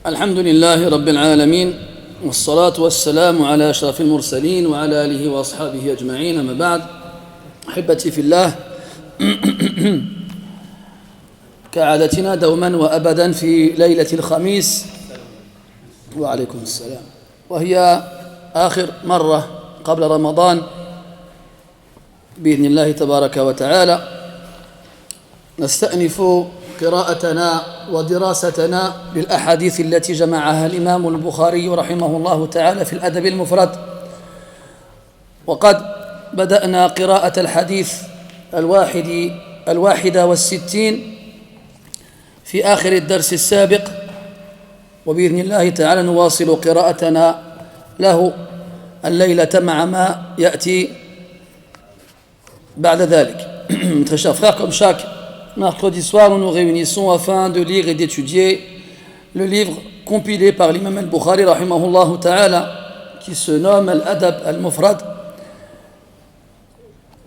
الحمد لله رب العالمين، والصلاة والسلام على أشرف المرسلين وعلى آله وأصحابه أجمعين، أما بعد. أحبتي في الله، كعادتنا دوما وأبدا في ليلة الخميس، وعليكم السلام، وهي آخر مرة قبل رمضان بإذن الله تبارك وتعالى، نستأنف قراءتنا ودراستنا للأحاديث التي جمعها الإمام البخاري رحمه الله تعالى في الأدب المفرد. وقد بدأنا قراءة الحديث الواحدة والستين في آخر الدرس السابق، وبإذن الله تعالى نواصل قراءتنا له الليلة مع ما يأتي بعد ذلك. Très chers frères, comme chaque mercredi soir, nous nous réunissons afin de lire et d'étudier le livre compilé par l'imam al-Bukhari rahimahullah ta'ala, qui se nomme Al-Adab al-Mufrad,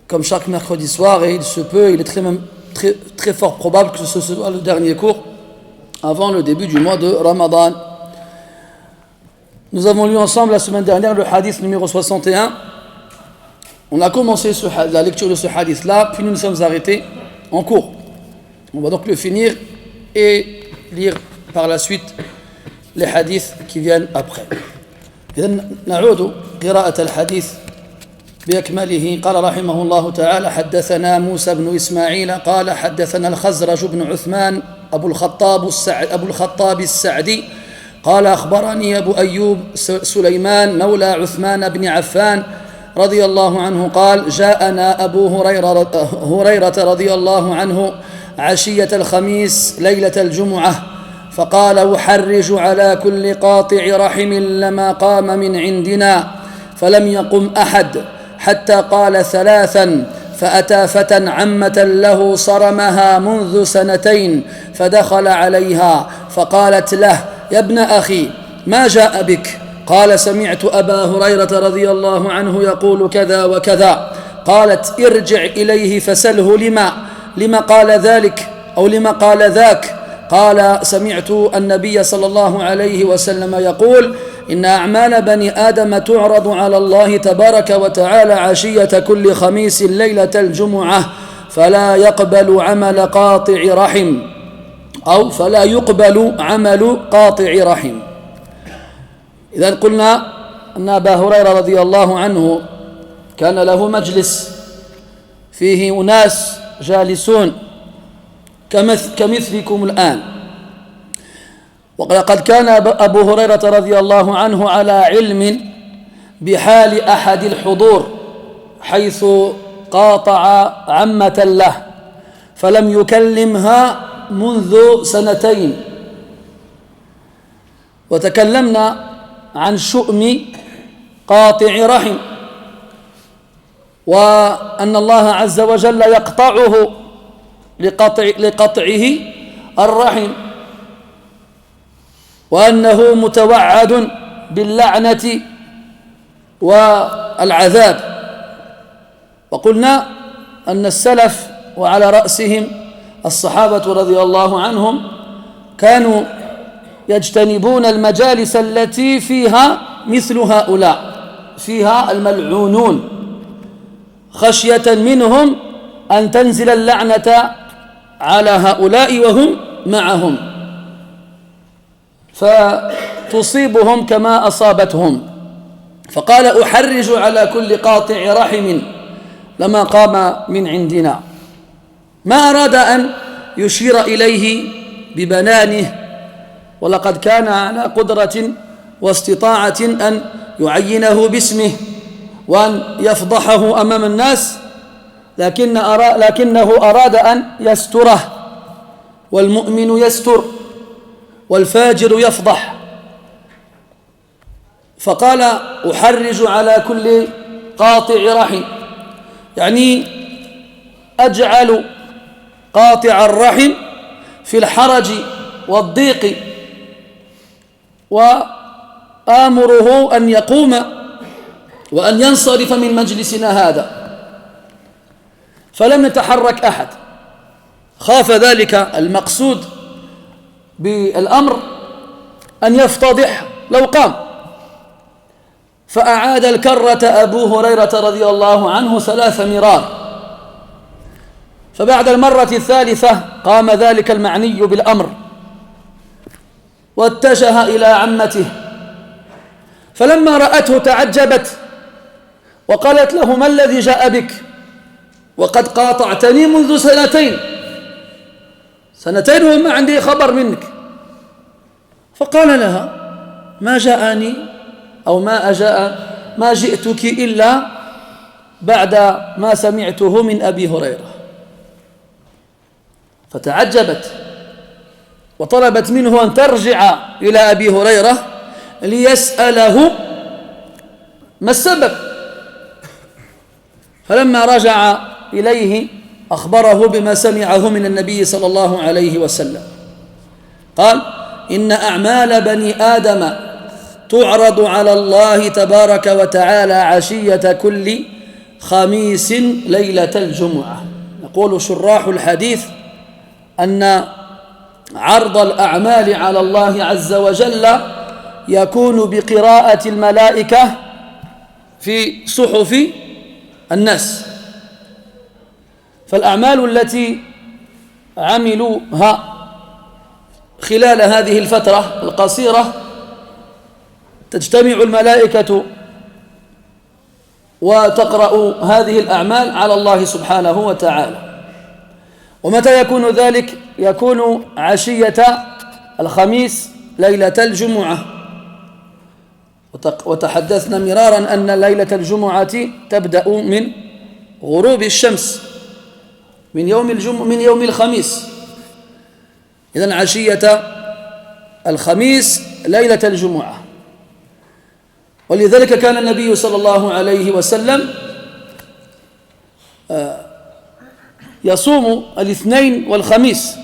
comme chaque mercredi soir, et il est très fort probable que ce soit le dernier cours avant le début du mois de Ramadan. Nous avons lu ensemble la semaine dernière le hadith numéro 61. On a commencé la lecture de ce hadith-là, puis nous nous sommes arrêtés en cours. On va donc le finir et lire par la suite les hadiths qui viennent après. إذن نعود قراءة الحديث بأكمله. قال رحمه الله تعالى: حدثنا موسى بن إسماعيل قال حدثنا الخزرج بن عثمان أبو الخطاب السعدي قال أخبرني أبو أيوب سليمان مولى عثمان بن عفان رضي الله عنه قال: جاءنا أبو هريرة رضي الله عنه عشية الخميس ليلة الجمعة فقال: أحرج على كل قاطع رحم لما قام من عندنا، فلم يقم أحد حتى قال ثلاثا، فأتى فتى عمة له صرمها منذ سنتين فدخل عليها فقالت له: يا ابن أخي ما جاء بك؟ قال: سمعت أبا هريرة رضي الله عنه يقول كذا وكذا. قالت: ارجع إليه فسله لما قال ذلك أو لما قال ذاك. قال: سمعت النبي صلى الله عليه وسلم يقول: إن أعمال بني آدم تعرض على الله تبارك وتعالى عشية كل خميس ليلة الجمعة، فلا يقبل عمل قاطع رحم، أو فلا يقبل عمل قاطع رحم. إذا قلنا أن أبا هريرة رضي الله عنه كان له مجلس فيه أناس جالسون كمثلكم الآن، وقد كان أبو هريرة رضي الله عنه على علم بحال أحد الحضور، حيث قاطع عمة له فلم يكلمها منذ سنتين. وتكلمنا عن شؤم قاطع رحم، وأن الله عز وجل يقطعه لقطعه الرحم، وأنه متوعد باللعنة والعذاب. وقلنا أن السلف وعلى رأسهم الصحابة رضي الله عنهم كانوا يجتنبون المجالس التي فيها مثل هؤلاء، فيها الملعونون، خشية منهم أن تنزل اللعنة على هؤلاء وهم معهم فتصيبهم كما أصابتهم. فقال: أحرج على كل قاطع رحم لما قام من عندنا. ما أراد أن يشير إليه ببنانه، ولقد كان على قدرة واستطاعة أن يعينه باسمه وأن يفضحه أمام الناس، لكنه أراد أن يستره، والمؤمن يستر والفاجر يفضح. فقال: أحرج على كل قاطع رحم، يعني أجعل قاطع الرحم في الحرج والضيق، وآمره أن يقوم وأن ينصرف من مجلسنا هذا. فلم يتحرك أحد، خاف ذلك المقصود بالأمر أن يفتضح لو قام. فأعاد الكرة أبو هريرة رضي الله عنه 3 مرار. فبعد المرة الثالثة قام ذلك المعني بالأمر واتجه إلى عمته، فلما رأته تعجبت وقالت له: ما الذي جاء بك وقد قاطعتني منذ 2 سنتين وما عندي خبر منك؟ فقال لها: ما جاءني أو ما جئتك إلا بعد ما سمعته من أبي هريرة. فتعجبت وطلبت منه أن ترجع إلى أبي هريرة ليسأله ما السبب. فلما رجع إليه أخبره بما سمعه من النبي صلى الله عليه وسلم. قال: إن أعمال بني آدم تعرض على الله تبارك وتعالى عشية كل خميس ليلة الجمعة. يقول شراح الحديث أن عرض الأعمال على الله عز وجل يكون بقراءة الملائكة في صحف الناس. فالأعمال التي عملوها خلال هذه الفترة القصيرة تجتمع الملائكة وتقرأ هذه الأعمال على الله سبحانه وتعالى. ومتى يكون ذلك؟ يكون عشية الخميس ليلة الجمعة. وتحدثنا مرارا أن ليلة الجمعة تبدأ من غروب الشمس من يوم الخميس. إذن عشية الخميس ليلة الجمعة. ولذلك كان النبي صلى الله عليه وسلم يصوم الاثنين والخميس،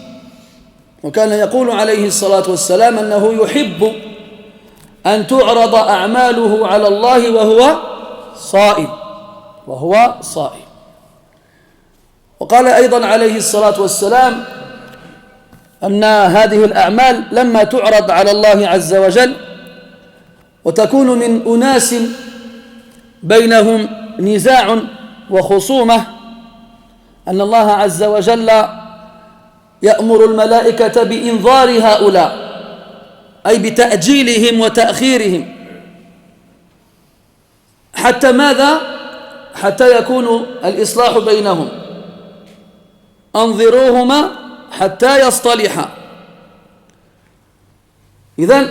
وكان يقول عليه الصلاة والسلام أنه يحب أن تعرض أعماله على الله وهو صائم. وقال أيضا عليه الصلاة والسلام أن هذه الأعمال لما تعرض على الله عز وجل وتكون من أناس بينهم نزاع وخصومة، أن الله عز وجل يأمر الملائكة بإنظار هؤلاء، أي بتأجيلهم وتأخيرهم. حتى ماذا؟ حتى يكون الإصلاح بينهم. أنظروهما حتى يصطلحا. إذن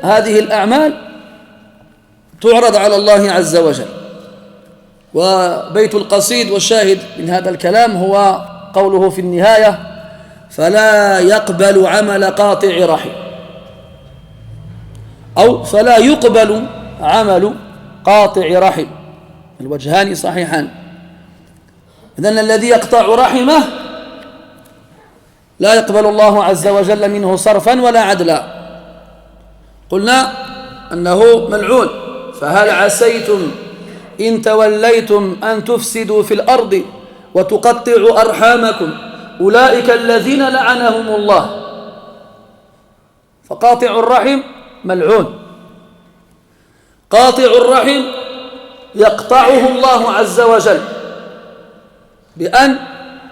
هذه الأعمال تعرض على الله عز وجل. وبيت القصيد والشاهد من هذا الكلام هو قوله في النهاية: فلا يقبل عمل قاطع رحم، أو فلا يقبل عمل قاطع رحم. الوجهان صحيحان. إذن الذي يقطع رحمه لا يقبل الله عز وجل منه صرفا ولا عدلا. قلنا أنه ملعون. فهل عسيتم إن توليتم أن تفسدوا في الأرض وتقطعوا أرحامكم أولئك الذين لعنهم الله. فقاطع الرحم ملعون. قاطع الرحم يقطعه الله عز وجل بأن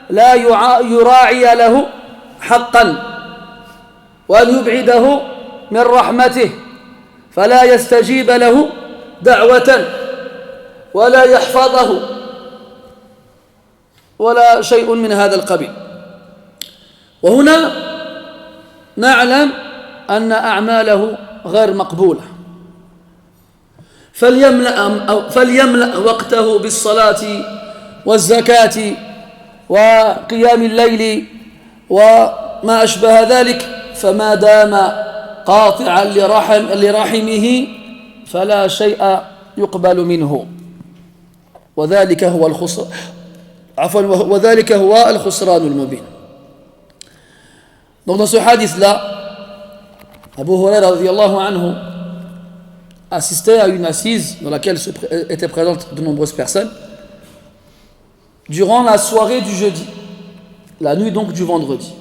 لا يراعي له حقا، وأن يبعده من رحمته، فلا يستجيب له دعوة ولا يحفظه ولا شيء من هذا القبيل. وهنا نعلم أن أعماله غير مقبولة. فليملأ وقته بالصلاة والزكاة وقيام الليل وما أشبه ذلك، فما دام قاطعا لرحمه فلا شيء يقبل منه، وذلك هو الخسران المبين. Donc dans ce hadith-là, Abu Huraira radiyallahu anhu assistait à une assise dans laquelle étaient présentes de nombreuses personnes durant la soirée du jeudi, la nuit donc du vendredi.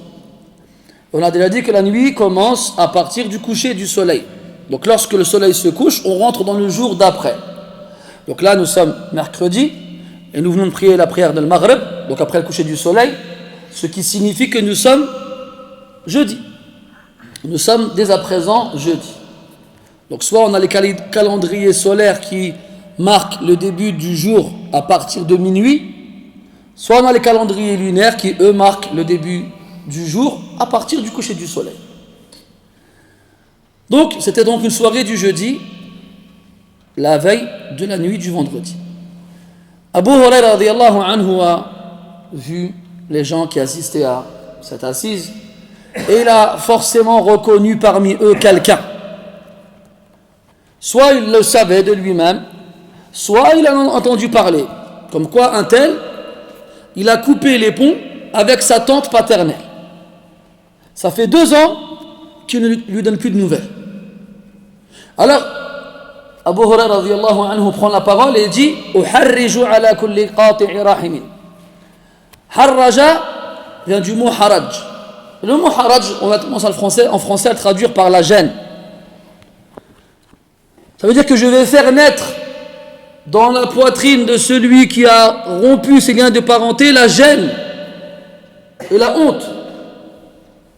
On a déjà dit que la nuit commence à partir du coucher du soleil. Donc lorsque le soleil se couche, on rentre dans le jour d'après. Donc là, nous sommes mercredi et nous venons de prier la prière de Maghrib, donc après le coucher du soleil, ce qui signifie que nous sommes jeudi. Nous sommes dès à présent jeudi. Donc soit on a les calendriers solaires qui marquent le début du jour à partir de minuit, soit on a les calendriers lunaires qui, eux, marquent le début du jour à partir du coucher du soleil. Donc, c'était donc une soirée du jeudi, la veille de la nuit du vendredi. Abu Huraira radiyallahu anhu a vu les gens qui assistaient à cette assise et il a forcément reconnu parmi eux quelqu'un. Soit il le savait de lui-même, soit il en a entendu parler. Comme quoi un tel, il a coupé les ponts avec sa tante paternelle. Ça fait 2 ans qu'il ne lui donne plus de nouvelles. Alors, Abu Huraira radiyallahu anhu prend la parole et dit Uharriju ala kulli qati'i rahimin. Harraja vient du mot haraj. Le mot haraj, on va commencer en français à le traduire par la gêne. Ça veut dire que je vais faire naître dans la poitrine de celui qui a rompu ses liens de parenté la gêne et la honte.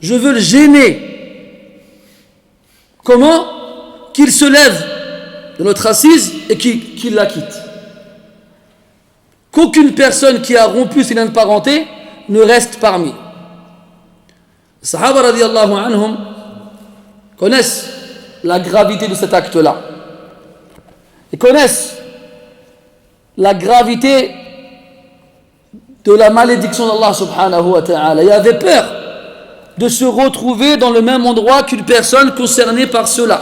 Je veux le gêner. Comment? Qu'il se lève de notre assise et qu'il la quitte. Qu'aucune personne qui a rompu ses liens de parenté ne reste parmi. Les Sahaba radiyallahu anhum connaissent la gravité de cet acte-là. Ils connaissent la gravité de la malédiction d'Allah subhanahu wa ta'ala. Ils avaient peur de se retrouver dans le même endroit qu'une personne concernée par cela.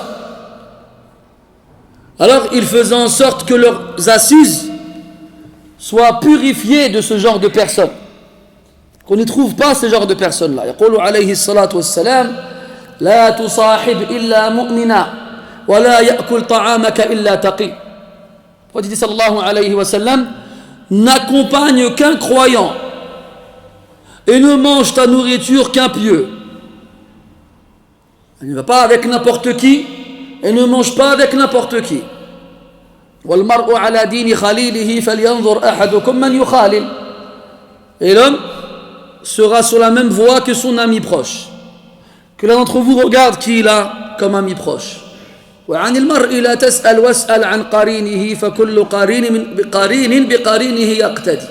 Alors ils faisaient en sorte que leurs assises soient purifiées de ce genre de personnes. Qu'on n'y trouve pas ce genre de personnes-là. يقول عليه الصلاة والسلام لا تصاحب إلا مؤمنا ولا يأكل طعامك إلا تقي. Il dit sallallahu alayhi wa sallam, n'accompagne qu'un croyant et ne mange ta nourriture qu'un pieux. Il ne va pas avec n'importe qui et ne mange pas avec n'importe qui. وَالْمَرْءُ عَلَى دِينِ خَلِيلِهِ فَلْيَنْظُرْ أَحَدُكُمْ مَنْ يُخَالِلْ. Et l'homme sera sur la même voie que son ami proche. Que l'un d'entre vous regarde qui il a comme ami proche. وعن المرء لا تسأل واسأل عن قرينه فكل قرين بقرينه يقتدي.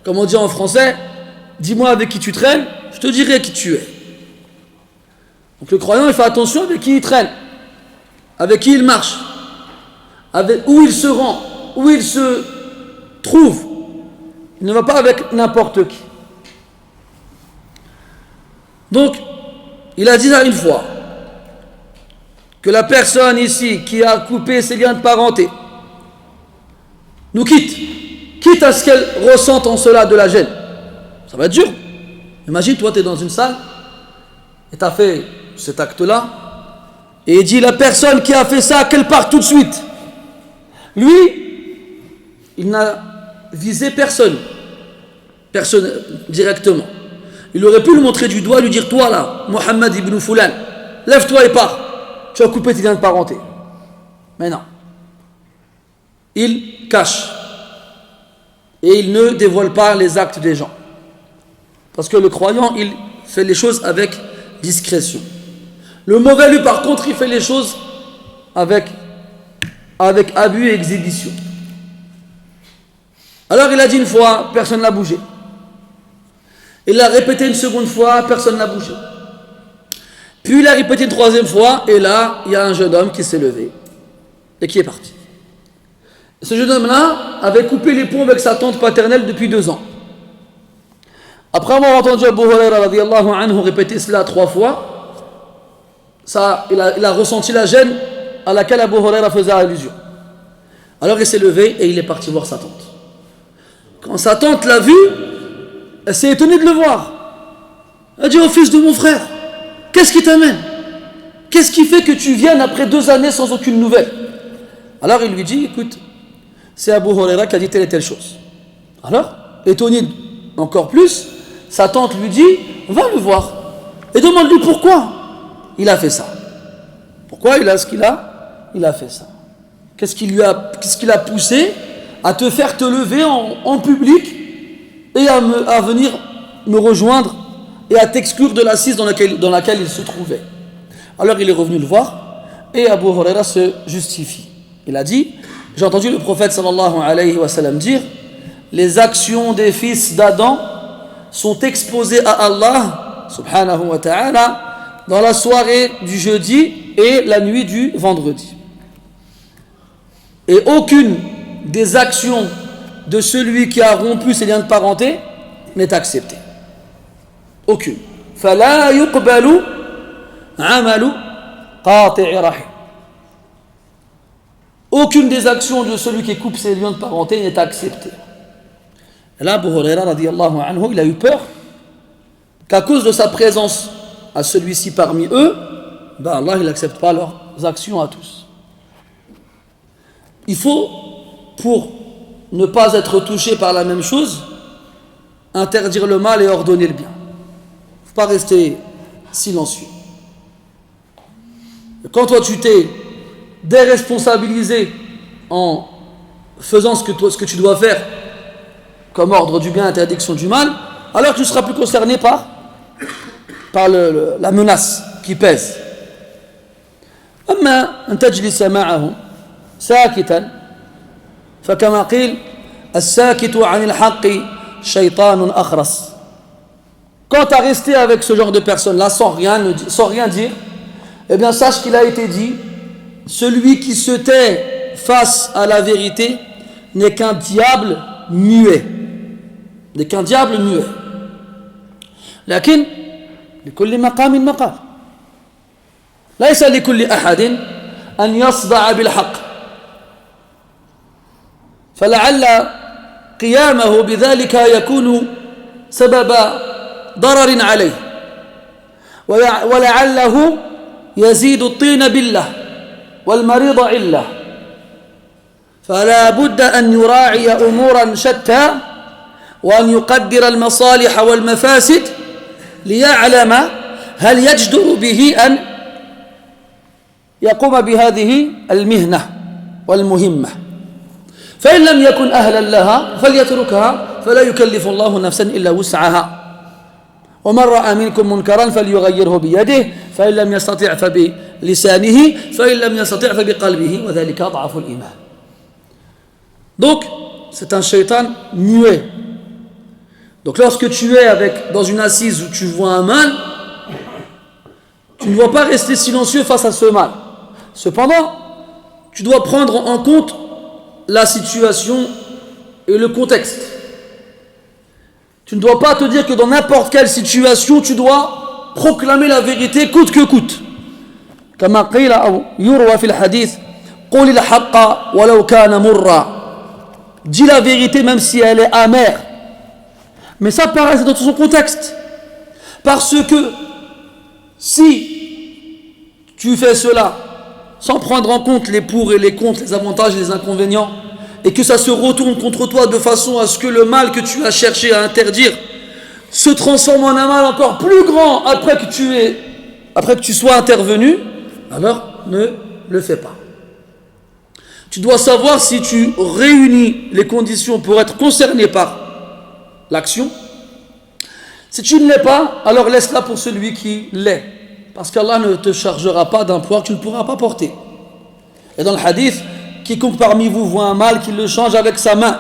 Comme on dit en français, dis-moi avec qui tu traînes, je te dirai qui tu es. Donc le croyant il fait attention avec qui il traîne, avec qui il marche, avec où il se rend, où il se trouve. Il ne va pas avec n'importe qui. Donc il a dit ça une fois, que la personne ici qui a coupé ses liens de parenté nous quitte à ce qu'elle ressente en cela de la gêne. Ça va être dur. Imagine, toi tu es dans une salle et tu as fait cet acte-là et il dit la personne qui a fait ça qu'elle parte tout de suite. Lui, il n'a visé personne directement. Il aurait pu lui montrer du doigt, lui dire toi là, Mohammed ibn Fulan, lève-toi et pars. Tu as coupé tes liens de parenté. Mais non. Il cache. Et il ne dévoile pas les actes des gens. Parce que le croyant, il fait les choses avec discrétion. Le mauvais, lui, par contre, il fait les choses avec abus et exhibition. Alors il a dit une fois, personne n'a bougé. Il l'a répété une seconde fois, personne n'a bougé. Puis il a répété une troisième fois, et là, il y a un jeune homme qui s'est levé et qui est parti. Ce jeune homme-là avait coupé les ponts avec sa tante paternelle depuis 2 ans. Après avoir entendu Abu Huraira radiyallahu anhu répéter cela 3 fois, il a ressenti la gêne à laquelle Abu Huraira faisait allusion. Alors il s'est levé et il est parti voir sa tante. Quand sa tante l'a vu, elle s'est étonnée de le voir. Elle a dit: oh fils de mon frère, qu'est-ce qui t'amène? Qu'est-ce qui fait que tu viennes après 2 années sans aucune nouvelle? Alors il lui dit: écoute, c'est Abu Huraira qui a dit telle et telle chose. Alors, étonné encore plus, sa tante lui dit: va le voir. Et demande-lui pourquoi il a fait ça. Pourquoi il a ce qu'il a? Il a fait ça. Qu'est-ce qui l'a poussé à te faire te lever en public et à venir me rejoindre et à t'exclure de l'assise dans laquelle il se trouvait? Alors il est revenu le voir et Abu Huraira se justifie. Il a dit, j'ai entendu le prophète sallallahu alayhi wa sallam dire, les actions des fils d'Adam sont exposées à Allah subhanahu wa ta'ala dans la soirée du jeudi et la nuit du vendredi. Et aucune des actions de celui qui a rompu ses liens de parenté n'est acceptée. Aucune. فَلَا يُقْبَلُ عَمَلُ قَاطِعِ رَحِمٍ. Aucune des actions de celui qui coupe ses liens de parenté n'est acceptée. Et là, Abu Huraira radiyallahu anhu, il a eu peur qu'à cause de sa présence à celui-ci parmi eux, Allah il n'accepte pas leurs actions à tous. Il faut, pour ne pas être touché par la même chose, interdire le mal et ordonner le bien. Il ne faut pas rester silencieux. Et quand toi tu t'es déresponsabilisé en faisant ce que tu dois faire comme ordre du bien, interdiction du mal, alors tu ne seras plus concerné par la menace qui pèse. أما أن تجلس معهم ساكتا فكما قيل الساكت عن الحق شيطان أخرس. Quant à rester avec ce genre de personnes-là sans rien dire, eh bien sache qu'il a été dit, celui qui se tait face à la vérité n'est qu'un diable muet. N'est qu'un diable muet. لكن لكل مقام مقال. ليس لكل أحد أن يصدع بالحق. فلعل قيامه بذلك يكون سبب ضرر عليه ولعله يزيد الطين بالله والمريض علة. فلا بد أن يراعي أمورا شتى وأن يقدر المصالح والمفاسد ليعلم هل يجدر به أن يقوم بهذه المهنة والمهمة. فإن لم يكن أهلا لها فليتركها فلا يكلف الله نفسا إلا وسعها. ومن رأى منكم منكرا فليغيره بيده فإن لم يستطع فبلسانه فإن لم يستطع فبقلبه وذلك أضعف الإيمان. Donc, c'est un shaitan muet. Donc lorsque tu es dans une assise où tu vois un mal, tu ne dois pas rester silencieux face à ce mal. Cependant, tu dois prendre en compte la situation et le contexte. Tu ne dois pas te dire que dans n'importe quelle situation, tu dois proclamer la vérité coûte que coûte. كما قيل أو يروى في الحديث قل الحق ولو كان مرا. Dis la vérité même si elle est amère. Mais ça paraît dans son contexte. Parce que si tu fais cela sans prendre en compte les pour et les contre, les avantages et les inconvénients, et que ça se retourne contre toi de façon à ce que le mal que tu as cherché à interdire se transforme en un mal encore plus grand après que tu sois intervenu, alors ne le fais pas. Tu dois savoir si tu réunis les conditions pour être concerné par l'action. Si tu ne l'es pas, alors laisse-la pour celui qui l'est. Parce qu'Allah ne te chargera pas d'un poids que tu ne pourras pas porter. Et dans le hadith, quiconque parmi vous voit un mal, qu'il le change avec sa main.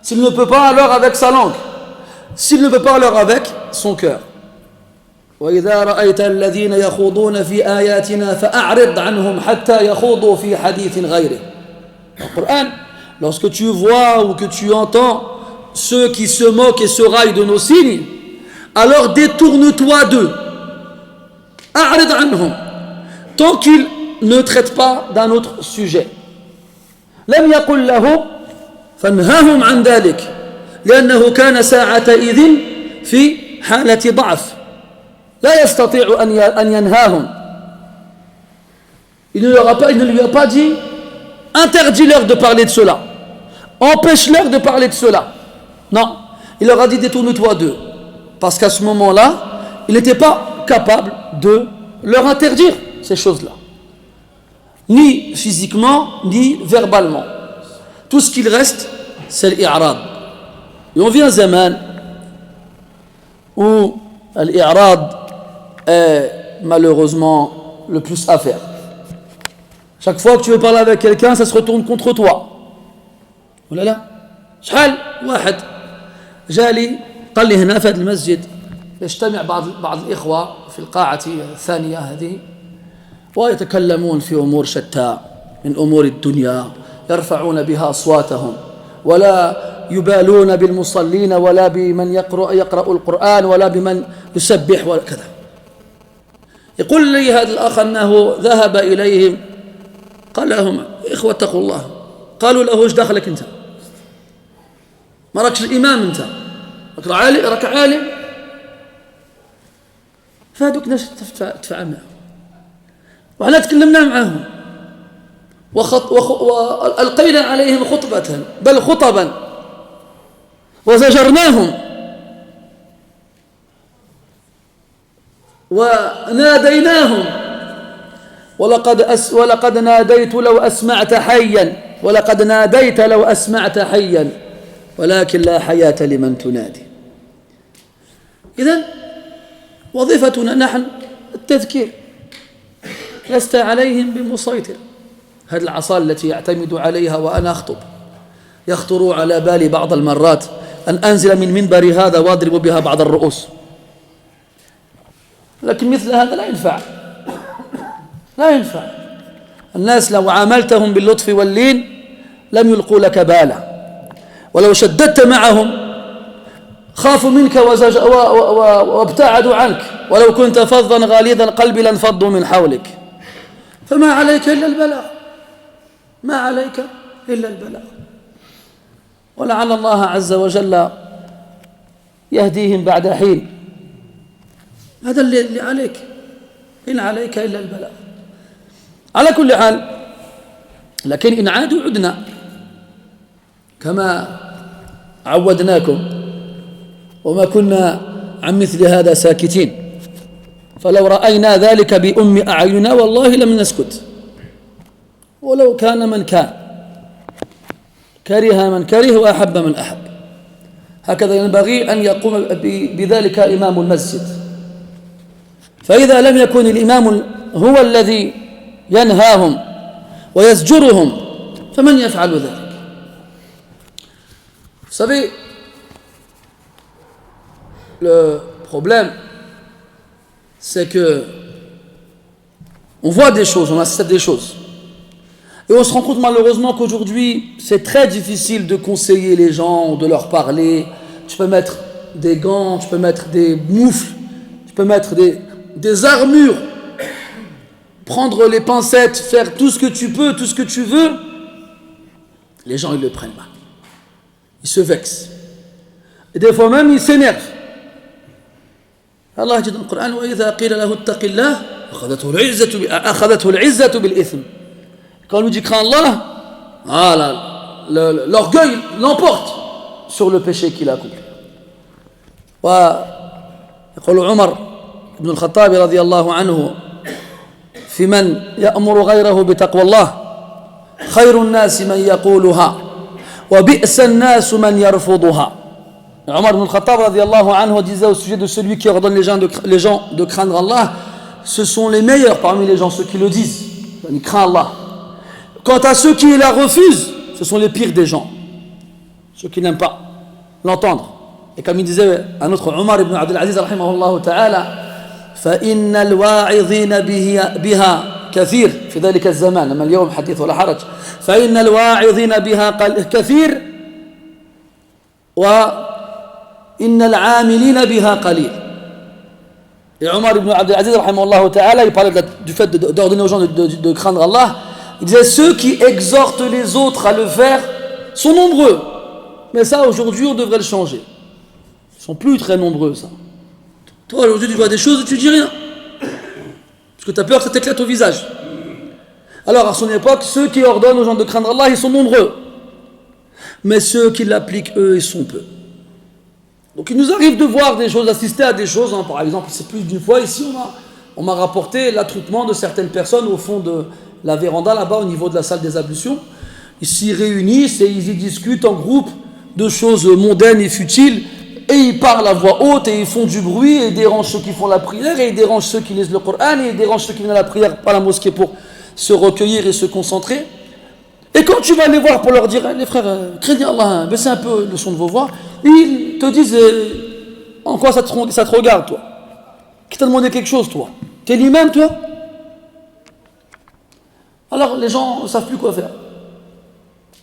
S'il ne peut pas, alors avec sa langue. S'il ne peut pas, alors avec son cœur. وإذا رأيت الذين يخوضون في آياتنا فأعرض عنهم حتى يخوضوا في حديث غيره. Dans le Coran, lorsque tu vois ou que tu entends ceux qui se moquent et se raillent de nos signes, alors détourne-toi d'eux. أعرض عنهم, tant qu'ils ne traitent pas d'un autre sujet. لم يقل له فانهاهم عن ذلك لأنه كان ساعتئذ في حالة ضعف. لا يستطيع أن ينهاهم. Il ne lui a pas dit interdis-leur de parler de cela, empêche-leur de parler de cela. Non, il leur a dit détourne-toi d'eux, parce qu'à ce moment-là il n'était pas capable de leur interdire ces choses-là. Ni physiquement, ni verbalement. Tout ce qu'il reste, c'est l'i'rad. Et on vit un zaman où l'i'rad est malheureusement le plus à faire. Chaque fois que tu veux parler avec quelqu'un, ça se retourne contre toi. ولا لا؟ شحال واحد جالي قال لي هنا في هذا المسجد يجتمع بعض الإخوة في القاعة الثانية هذه ويتكلمون في أمور شتى من أمور الدنيا يرفعون بها أصواتهم ولا يبالون بالمصلين ولا بمن يقرأ القرآن ولا بمن يسبح ولا كذا. يقول لي هذا الأخ أنه ذهب إليهم قال لهم إخوة اتقوا الله. قالوا له ايش دخلك أنت؟ ما راكش الإمام أنت، راك عالم. فهذوك ناس تفاعل معهم وحنا تكلمنا معهم وألقينا عليهم خطبة بل خطبا وزجرناهم وناديناهم ولقد ناديت لو أسمعت حيا ولقد ناديت لو أسمعت حيا ولكن لا حياة لمن تنادي. إذن وظيفتنا نحن التذكير، لست عليهم بمسيطر. هذه العصا التي يعتمد عليها وأنا أخطب يخطر على بالي بعض المرات أن أنزل من منبري هذا وأضرب بها بعض الرؤوس، لكن مثل هذا لا ينفع، لا ينفع. الناس لو عاملتهم باللطف واللين لم يلقوا لك بالا، ولو شددت معهم خافوا منك وابتعدوا عنك، ولو كنت فظا غليظ القلب لانفضوا من حولك. فما عليك إلا البلاغ، ما عليك إلا البلاغ، ولعل الله عز وجل يهديهم بعد حين. هذا اللي عليك، إن عليك إلا البلاغ. على كل حال، لكن إن عادوا عدنا كما عودناكم، وما كنا عن مثل هذا ساكتين، فلو رأينا ذلك بأم أعيننا والله لم نسكت، ولو كان من كان، كره من كره وأحب من أحب. هكذا ينبغي أن يقوم بذلك إمام المسجد. فإذا لم يكن الإمام هو الذي ينهاهم ويزجرهم فمن يفعل ذلك؟ Vous savez, le problème, c'est que on voit des choses, on assiste à des choses. Et on se rend compte malheureusement qu'aujourd'hui, c'est très difficile de conseiller les gens, de leur parler. Tu peux mettre des gants, tu peux mettre des moufles, tu peux mettre des armures, prendre les pincettes, faire tout ce que tu peux, tout ce que tu veux. Les gens, ils le prennent mal. Ils se vexent. Et des fois même, ils s'énervent. Allah dit dans le Coran وَإِذَا قِيلَ لَهُ اتَّقِ اللَّهِ أَخَذَتْهُ الْعِزَّةُ بِالْإِثْمِ. Quand on lui dit crains Allah, l'orgueil l'emporte sur le péché qu'il a accompli. ويقول عمر بن الخطاب رضي الله عنه في من يأمر غيره بتقوى الله خير الناس من يقولها وبئس الناس من يرفضها. Omar ibn al-Khattab radiallahu anhu disait au sujet de celui qui ordonne les gens de craindre Allah, ce sont les meilleurs parmi les gens, ceux qui le disent, ils craignent Allah. Quant à ceux qui la refusent, ce sont les pires des gens, ceux qui n'aiment pas l'entendre. Et comme il disait un autre Omar ibn Abdul Aziz rahimahullah ta'ala, فإن الواعظين بها كثير في ذلك الزمان، أما اليوم حديث ولا حرج، فإن الواعظين بها كثير وإن العاملين بها قليل. Et Omar ibn Abdul Aziz rahimahullah ta'ala, il parlait du fait d'ordonner aux gens de craindre Allah. Il disait ceux qui exhortent les autres à le faire sont nombreux, mais ça aujourd'hui on devrait le changer. Ils sont plus très nombreux, ça. Toi aujourd'hui tu vois des choses et tu dis rien parce que tu as peur que ça t'éclate au visage. Alors à son époque, ceux qui ordonnent aux gens de craindre Allah, ils sont nombreux, mais ceux qui l'appliquent, eux, ils sont peu. Donc il nous arrive de voir des choses, d'assister à des choses, hein. Par exemple, c'est plus d'une fois ici, on m'a rapporté l'attroupement de certaines personnes au fond de la véranda, là-bas, au niveau de la salle des ablutions. Ils s'y réunissent et ils y discutent en groupe de choses mondaines et futiles, et ils parlent à voix haute, et ils font du bruit, et ils dérangent ceux qui font la prière, et ils dérangent ceux qui lisent le Coran, et ils dérangent ceux qui viennent à la prière par la mosquée pour se recueillir et se concentrer. Et quand tu vas les voir pour leur dire, les frères, craignez Allah, baissez un peu le son de vos voix, ils te disent, en quoi ça te regarde, toi? Qui t'a demandé quelque chose, toi? T'es l'imam, toi? Alors les gens ne savent plus quoi faire.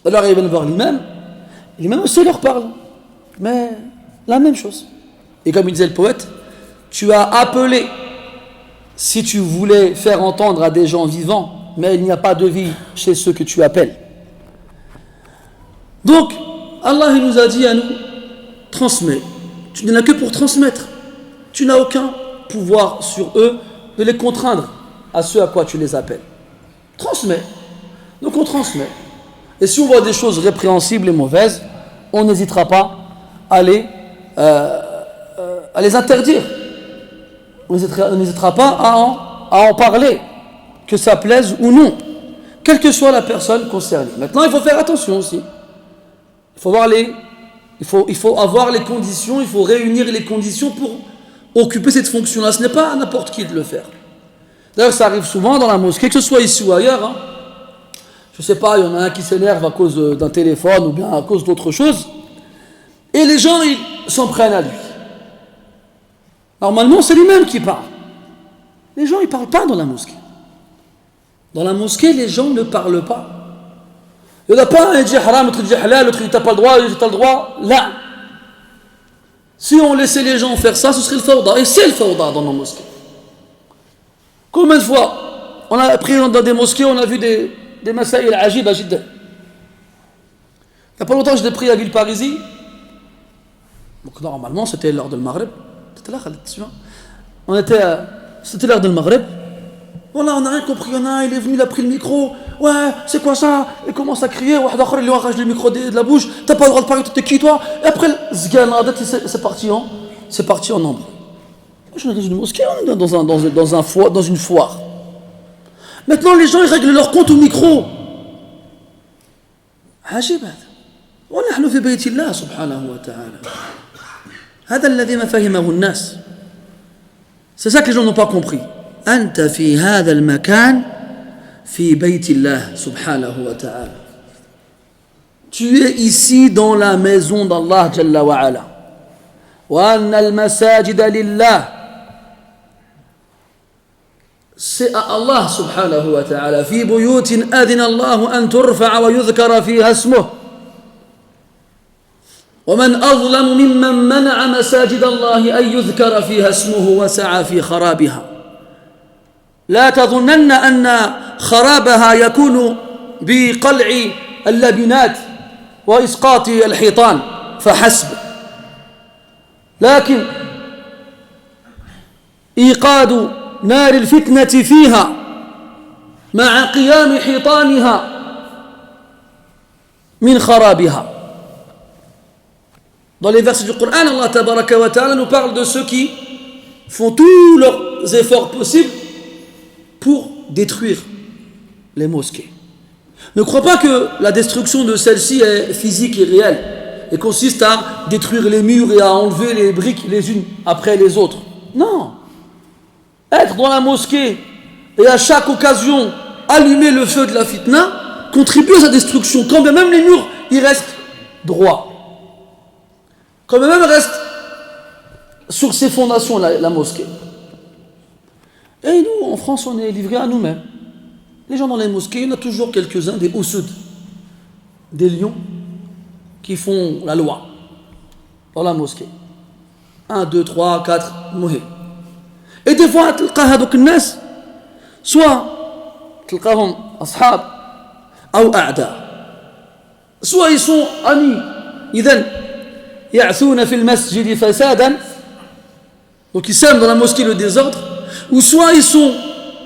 Alors ils viennent voir l'imam aussi leur parle, mais la même chose. Et comme il disait le poète, tu as appelé si tu voulais faire entendre à des gens vivants, mais il n'y a pas de vie chez ceux que tu appelles. Donc, Allah il nous a dit à nous, transmets. Tu n'en as que pour transmettre. Tu n'as aucun pouvoir sur eux de les contraindre à ce à quoi tu les appelles. Transmets. Donc on transmet. Et si on voit des choses répréhensibles et mauvaises, on n'hésitera pas à les interdire. On n'hésitera pas à en parler, que ça plaise ou non, quelle que soit la personne concernée. Maintenant, il faut faire attention aussi. Il faut avoir les conditions, il faut réunir les conditions pour occuper cette fonction-là. Ce n'est pas à n'importe qui de le faire. D'ailleurs, ça arrive souvent dans la mosquée, que ce soit ici ou ailleurs. Hein. Je ne sais pas, il y en a un qui s'énerve à cause d'un téléphone ou bien à cause d'autre chose. Et les gens, ils s'en prennent à lui. Normalement, c'est lui-même qui parle. Les gens, ils ne parlent pas dans la mosquée. Dans la mosquée, les gens ne parlent pas. Il n'y en a pas un qui dit haram, l'autre dit halal, l'autre dit t'as pas le droit, l'autre t'as le droit. Là. Si on laissait les gens faire ça, ce serait le fawda. Et c'est le fawda dans nos mosquées. Combien de fois on a pris dans des mosquées, on a vu des masaïl ajib à Jidda. Il n'y a pas longtemps, j'ai pris à Villeparisis. Donc normalement, c'était l'heure de Maghreb. C'était là, Khaled, tu vois. C'était l'heure de Maghreb. Voilà, on n'a rien compris. Il y en a un, il est venu, il a pris le micro. Ouais, c'est quoi ça? Il commence à crier. Ouais, d'accord, il lui arrache le micro de la bouche. T'as pas le droit de parler, t'es qui toi? Et après, c'est parti en nombre. Moi, je suis dans une mosquée, on est dans une foire. Maintenant, les gens, ils règlent leur compte au micro. عجيب هذا. ونحن في بيت الله سبحانه وتعالى. هذا الذي ما فهمه الناس. C'est ça que les gens n'ont pas compris. أنت في هذا المكان في بيت الله سبحانه وتعالى. Tu es ici dans la maison d'Allah Jalla wa Ala. وأن المساجد لله. C'est à Allah subhanahu wa ta'ala. في بيوت أذن الله أن ترفع ويذكر فيها اسمه. ومن أظلم ممن منع مساجد الله أن يذكر فيها اسمه وسعى في خرابها. لا تظنن أن خرابها يكون بقلع اللبنات وإسقاط الحيطان فحسب، لكن إيقاد نار الفتنة فيها مع قيام حيطانها من خرابها. Dans les versets du Coran, Allah Tabaraka wa Ta'ala nous parle de ceux qui font tous leurs efforts possibles pour détruire les mosquées. Ne crois pas que la destruction de celles-ci est physique et réelle et consiste à détruire les murs et à enlever les briques les unes après les autres. Non. Être dans la mosquée et à chaque occasion allumer le feu de la fitna contribue à sa destruction. Quand bien même les murs ils restent droits. Quand bien même reste sur ses fondations la mosquée. Et nous, en France, on est livrés à nous-mêmes. Les gens dans les mosquées, il y en a toujours quelques-uns, des Ousud, des lions, qui font la loi dans la mosquée. 1, 2, 3, 4, mohé. Et des fois, soit تلقاهم أصحاب أو أعداء. Soit ils sont amis. إذن يعثون في المسجد فسادا. Donc ils sèment dans la mosquée le désordre. Ou soit ils sont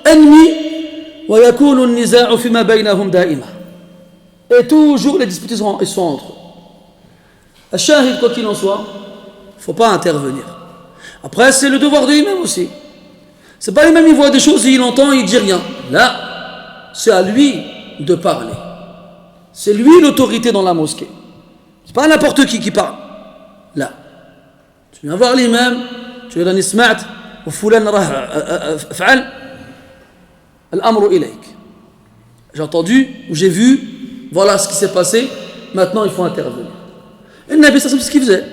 ennemis. ويكون النزاع فيما بينهم دائما. Et toujours les disputes ils sont entre eux. الشاهد quoi qu'il en soit, Il ne faut pas intervenir. Après, c'est le devoir de l'imam aussi. C'est pas l'imam, il voit des choses, il entend, il dit rien. Là, c'est à lui de parler. C'est lui l'autorité dans la mosquée. C'est pas n'importe qui parle. Là. Tu viens voir l'imam, tu lui donnes isma'at, ou fulan rah fa'al, al-amru ilayk. J'ai entendu, ou j'ai vu, voilà ce qui s'est passé, maintenant il faut intervenir. Et le Nabi, c'est ce qu'il faisait.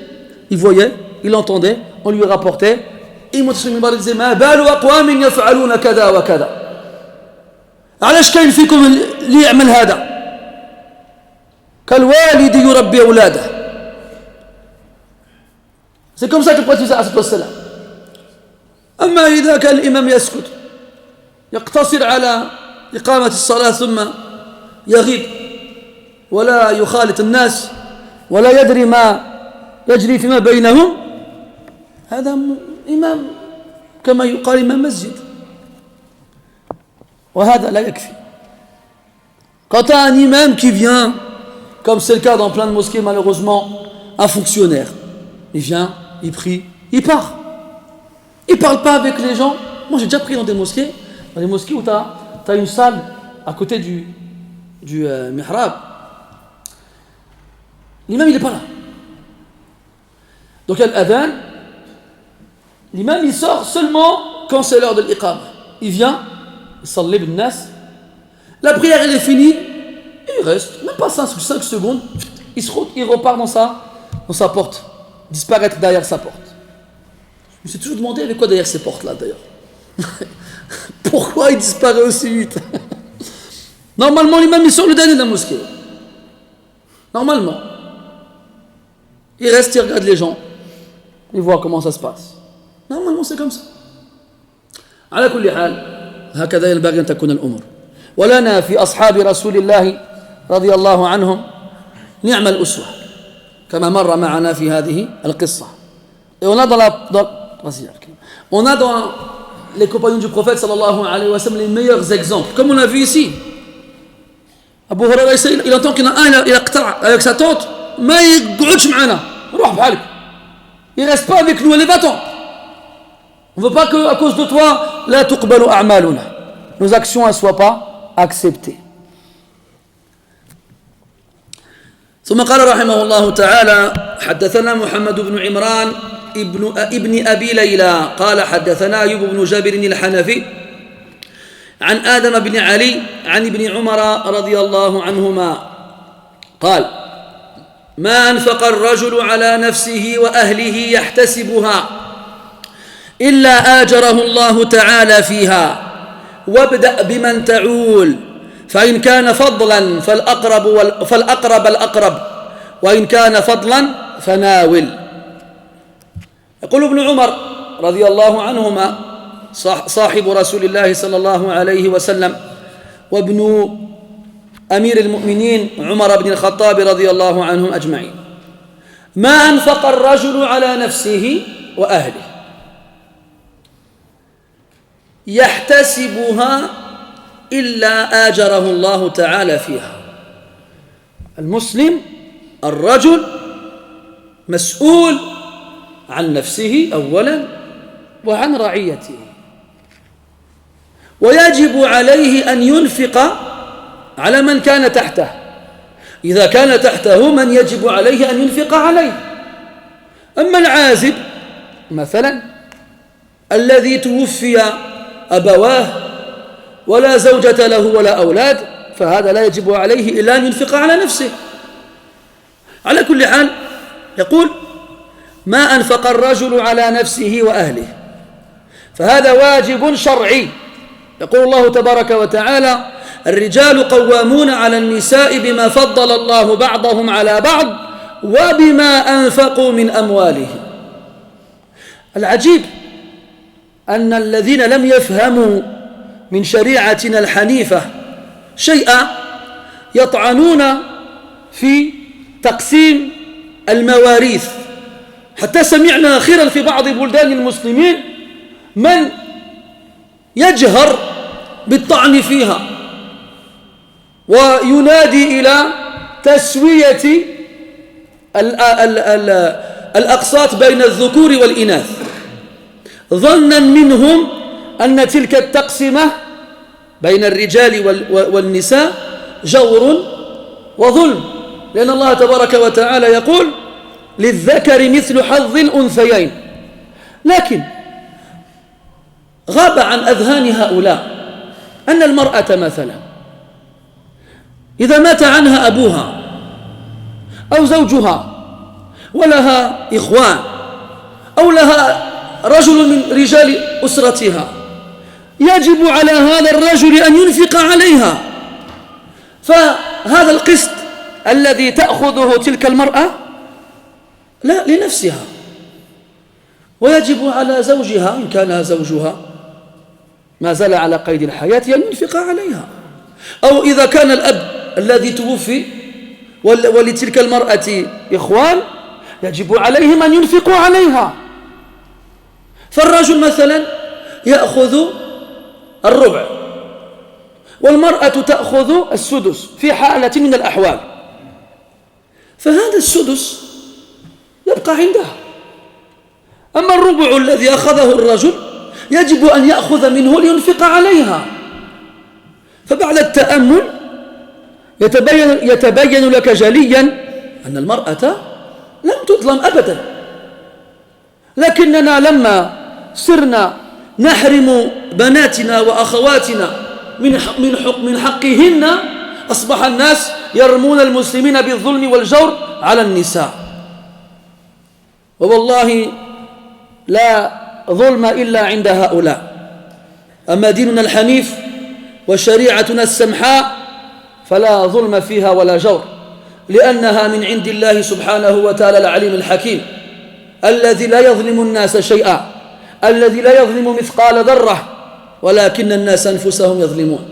Il voyait, il entendait, on lui rapportait, et il disait ما بال أقوام يفعلون كذا وكذا علاش كاين فيكم اللي يعمل هذا كالوالد يربي أولاده. C'est comme ça que le prophète disait à ce wassalam. أما إذا كان الإمام يسكت يقتصر على إقامة الصلاة ثم يغيب ولا يخالط الناس ولا يدري ما يجري فيما بينهم, هذا إمام كما يقال إمام مسجد, وهذا لا يكفي. Quand tu as un imam qui vient, comme c'est le cas dans plein de mosquées malheureusement, un fonctionnaire, il vient, il prie, il part. Il ne parle pas avec les gens. Moi j'ai déjà prié dans des mosquées où tu as une salle à côté du mihrab. L'imam il n'est pas là. Donc il y a l'adhan. L'imam il sort seulement quand c'est l'heure de l'iqama. Il vient, il salli bin nas. La prière elle est finie, il reste, même pas 5 secondes, il repart dans sa porte, disparaître derrière sa porte. Je me suis toujours demandé avec quoi derrière ces portes là d'ailleurs. Pourquoi il disparaît aussi vite? Normalement l'imam il sort le dernier de la mosquée. Normalement. Il reste, il regarde les gens, il voit comment ça se passe. Normalement c'est comme ça. على كل حال هكذا ينبغي أن تكون الأمور. ولنا في أصحاب رسول الله رضي الله عنهم نعم الأسوة كما مر معنا في هذه القصة. Et on a dans les compagnons du prophète sallallahu alayhi wa sallam les meilleurs exemples, comme on a vu ici. Abu Huraira il entend qu'il y en a un, il a qta' avec sa tante, ما يقعدش معنا, روح بحالك. Il reste pas avec nous, allez va-t'en. On ne veut pas qu'à cause de toi, لا تقبل أعمالنا, nos actions ne soient pas acceptées. ثم قال رحمه الله تعالى حدثنا محمد بن عمران ابن أبي ليلى قال حدثنا أيوب بن جابر الحنفي عن آدم بن علي عن ابن عمر رضي الله عنهما قال ما أنفق الرجل على نفسه وأهله يحتسبها إلا آجره الله تعالى فيها وابدأ بمن تعول فإن كان فضلا فالأقرب الأقرب وإن كان فضلا فناول. يقول ابن عمر رضي الله عنهما صاحب رسول الله صلى الله عليه وسلم وابن أمير المؤمنين عمر بن الخطاب رضي الله عنهم أجمعين, ما أنفق الرجل على نفسه وأهله يحتسبها إلا آجره الله تعالى فيها. المسلم الرجل مسؤول عن نفسه أولا وعن رعيته, ويجب عليه أن ينفق على من كان تحته. إذا كان تحته من يجب عليه أن ينفق عليه. أما العازب مثلا الذي توفي أبواه ولا زوجة له ولا أولاد, فهذا لا يجب عليه إلا أن ينفق على نفسه. على كل حال يقول ما أنفق الرجل على نفسه وأهله, فهذا واجب شرعي. يقول الله تبارك وتعالى الرجال قوامون على النساء بما فضل الله بعضهم على بعض وبما أنفقوا من أموالهم. العجيب أن الذين لم يفهموا من شريعتنا الحنيفة شيئا يطعنون في تقسيم المواريث, حتى سمعنا أخيرا في بعض بلدان المسلمين من يجهر بالطعن فيها وينادي إلى تسوية الأقساط بين الذكور والإناث ظنا منهم أن تلك التقسمة بين الرجال والنساء جور وظلم، لأن الله تبارك وتعالى يقول للذكر مثل حظ الأنثيين. لكن غاب عن أذهان هؤلاء أن المرأة مثلا إذا مات عنها أبوها أو زوجها ولها إخوان أو لها رجل من رجال أسرتها، يجب على هذا الرجل أن ينفق عليها. فهذا القسط الذي تأخذه تلك المرأة لا لنفسها، ويجب على زوجها إن كان زوجها ما زال على قيد الحياة أن ينفق عليها، أو إذا كان الأب الذي توفي ولتلك المرأة إخوان يجب عليهم أن ينفقوا عليها. فالرجل مثلا يأخذ الربع والمرأة تأخذ السدس في حالة من الأحوال، فهذا السدس يبقى عندها. أما الربع الذي أخذه الرجل يجب أن يأخذ منه لينفق عليها. فبعد التأمل يتبين لك جليا أن المرأة لم تظلم أبدا، لكننا لما صرنا نحرم بناتنا وأخواتنا من حقهن أصبح الناس يرمون المسلمين بالظلم والجور على النساء. ووالله لا ظلم إلا عند هؤلاء. أما ديننا الحنيف وشريعتنا السمحاء فلا ظلم فيها ولا جور، لأنها من عند الله سبحانه وتعالى العليم الحكيم الذي لا يظلم الناس شيئا، الذي لا يظلم مثقال ذرة ولكن الناس أنفسهم يظلمون.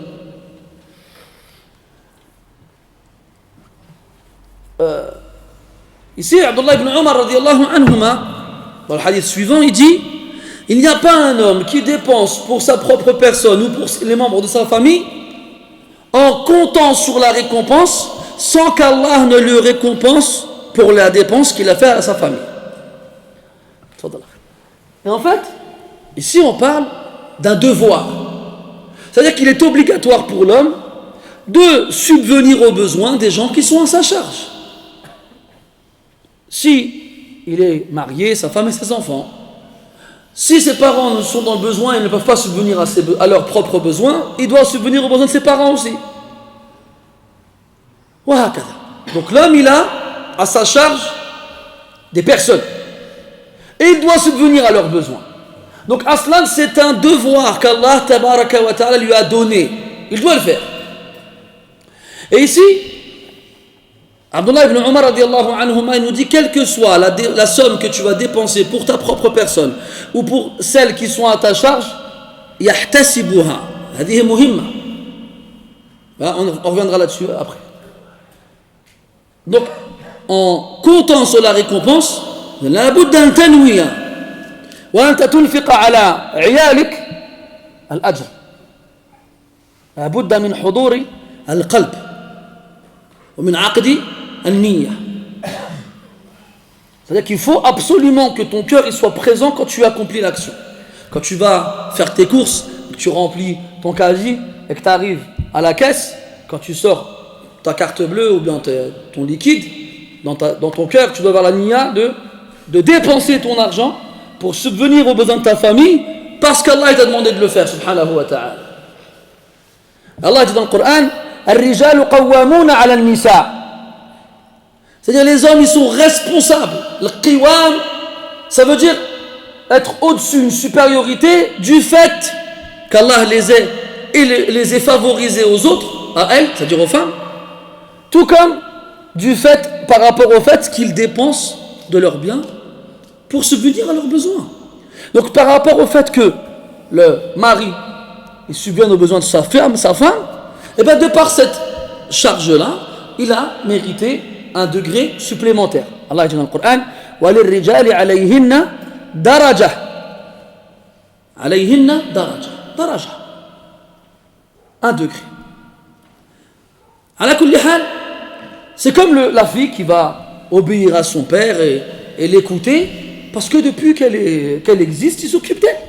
Ici, Abdullah ibn Omar radiallahu anhuma, dans le hadith suivant, il dit: il n'y a pas un homme qui dépense pour sa propre personne ou pour les membres de sa famille en comptant sur la récompense sans qu'Allah ne le récompense pour la dépense qu'il a fait à sa famille. Et en fait, ici on parle d'un devoir. C'est-à-dire qu'il est obligatoire pour l'homme de subvenir aux besoins des gens qui sont à sa charge. Si il est marié, sa femme et ses enfants, si ses parents sont dans le besoin et ne peuvent pas subvenir à leurs propres besoins, il doit subvenir aux besoins de ses parents aussi. Donc l'homme, il a à sa charge des personnes et il doit subvenir à leurs besoins. Donc aslan, c'est un devoir qu'Allah tabaraka wa ta'ala lui a donné. Il doit le faire. Et ici, Abdullah ibn Omar radiallahu anhuma, il nous dit: quelle que soit la somme que tu vas dépenser pour ta propre personne ou pour celles qui sont à ta charge, yahtasibuha, hadihi muhimma. On reviendra là-dessus après. Donc, en comptant sur la récompense, la budda an tanwiya wa anta tunfiqa ala iyalik al-ajr. La budda min huduri al-qalb wa min aqdi al-niyya. C'est-à-dire qu'il faut absolument que ton cœur il soit présent quand tu accomplis l'action. Quand tu vas faire tes courses, que tu remplis ton casier et que tu arrives à la caisse, quand tu sors ta carte bleue ou bien ton liquide, dans ton cœur, tu dois avoir la niya de dépenser ton argent pour subvenir aux besoins de ta famille parce qu'Allah t'a demandé de le faire, subhanahu wa ta'ala. Allah dit dans le Coran: Ar-rijalu qawwamuna 'ala an-nisa. C'est-à-dire les hommes, ils sont responsables. Le qiwam, ça veut dire être au-dessus, une supériorité du fait qu'Allah les ait favorisés aux autres, à elles, c'est-à-dire aux femmes, tout comme du fait, par rapport au fait qu'ils dépensent de leurs biens pour subvenir à leurs besoins. Donc par rapport au fait que le mari il subvient aux besoins de sa femme, et bien de par cette charge-là, il a mérité un degré supplémentaire. Allah dit dans le Coran: وَلِلرِّجَالِ عَلَيْهِنَّ دَرَجَةٌ. عَلَيْهِنَّ دَرَجَةٌ. Un degré. Ala kulli hal, c'est comme la fille qui va obéir à son père et et l'écouter, parce que depuis qu'elle existe, il s'occupe d'elle.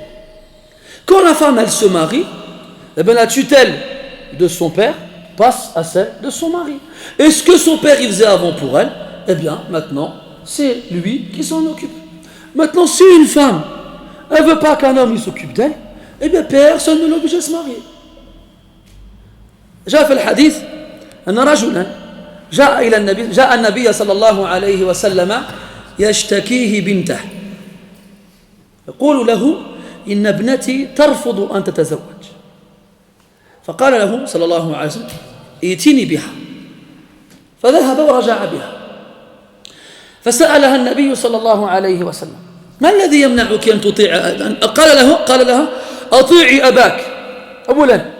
Quand la femme, elle se marie, eh bien, la tutelle de son père passe à celle de son mari. Et ce que son père il faisait avant pour elle, eh bien, maintenant, c'est lui qui s'en occupe. Maintenant, si une femme, elle ne veut pas qu'un homme il s'occupe d'elle, eh bien, personne ne l'oblige à se marier. جاء في الحديث أن رجلا جاء النبي صلى الله عليه وسلم يشتكيه بنته يقول له إن ابنتي ترفض أن تتزوج فقال له صلى الله عليه وسلم ائتني بها فذهب ورجع بها فسألها النبي صلى الله عليه وسلم ما الذي يمنعك أن تطيع قال لها أطيعي أباك أولا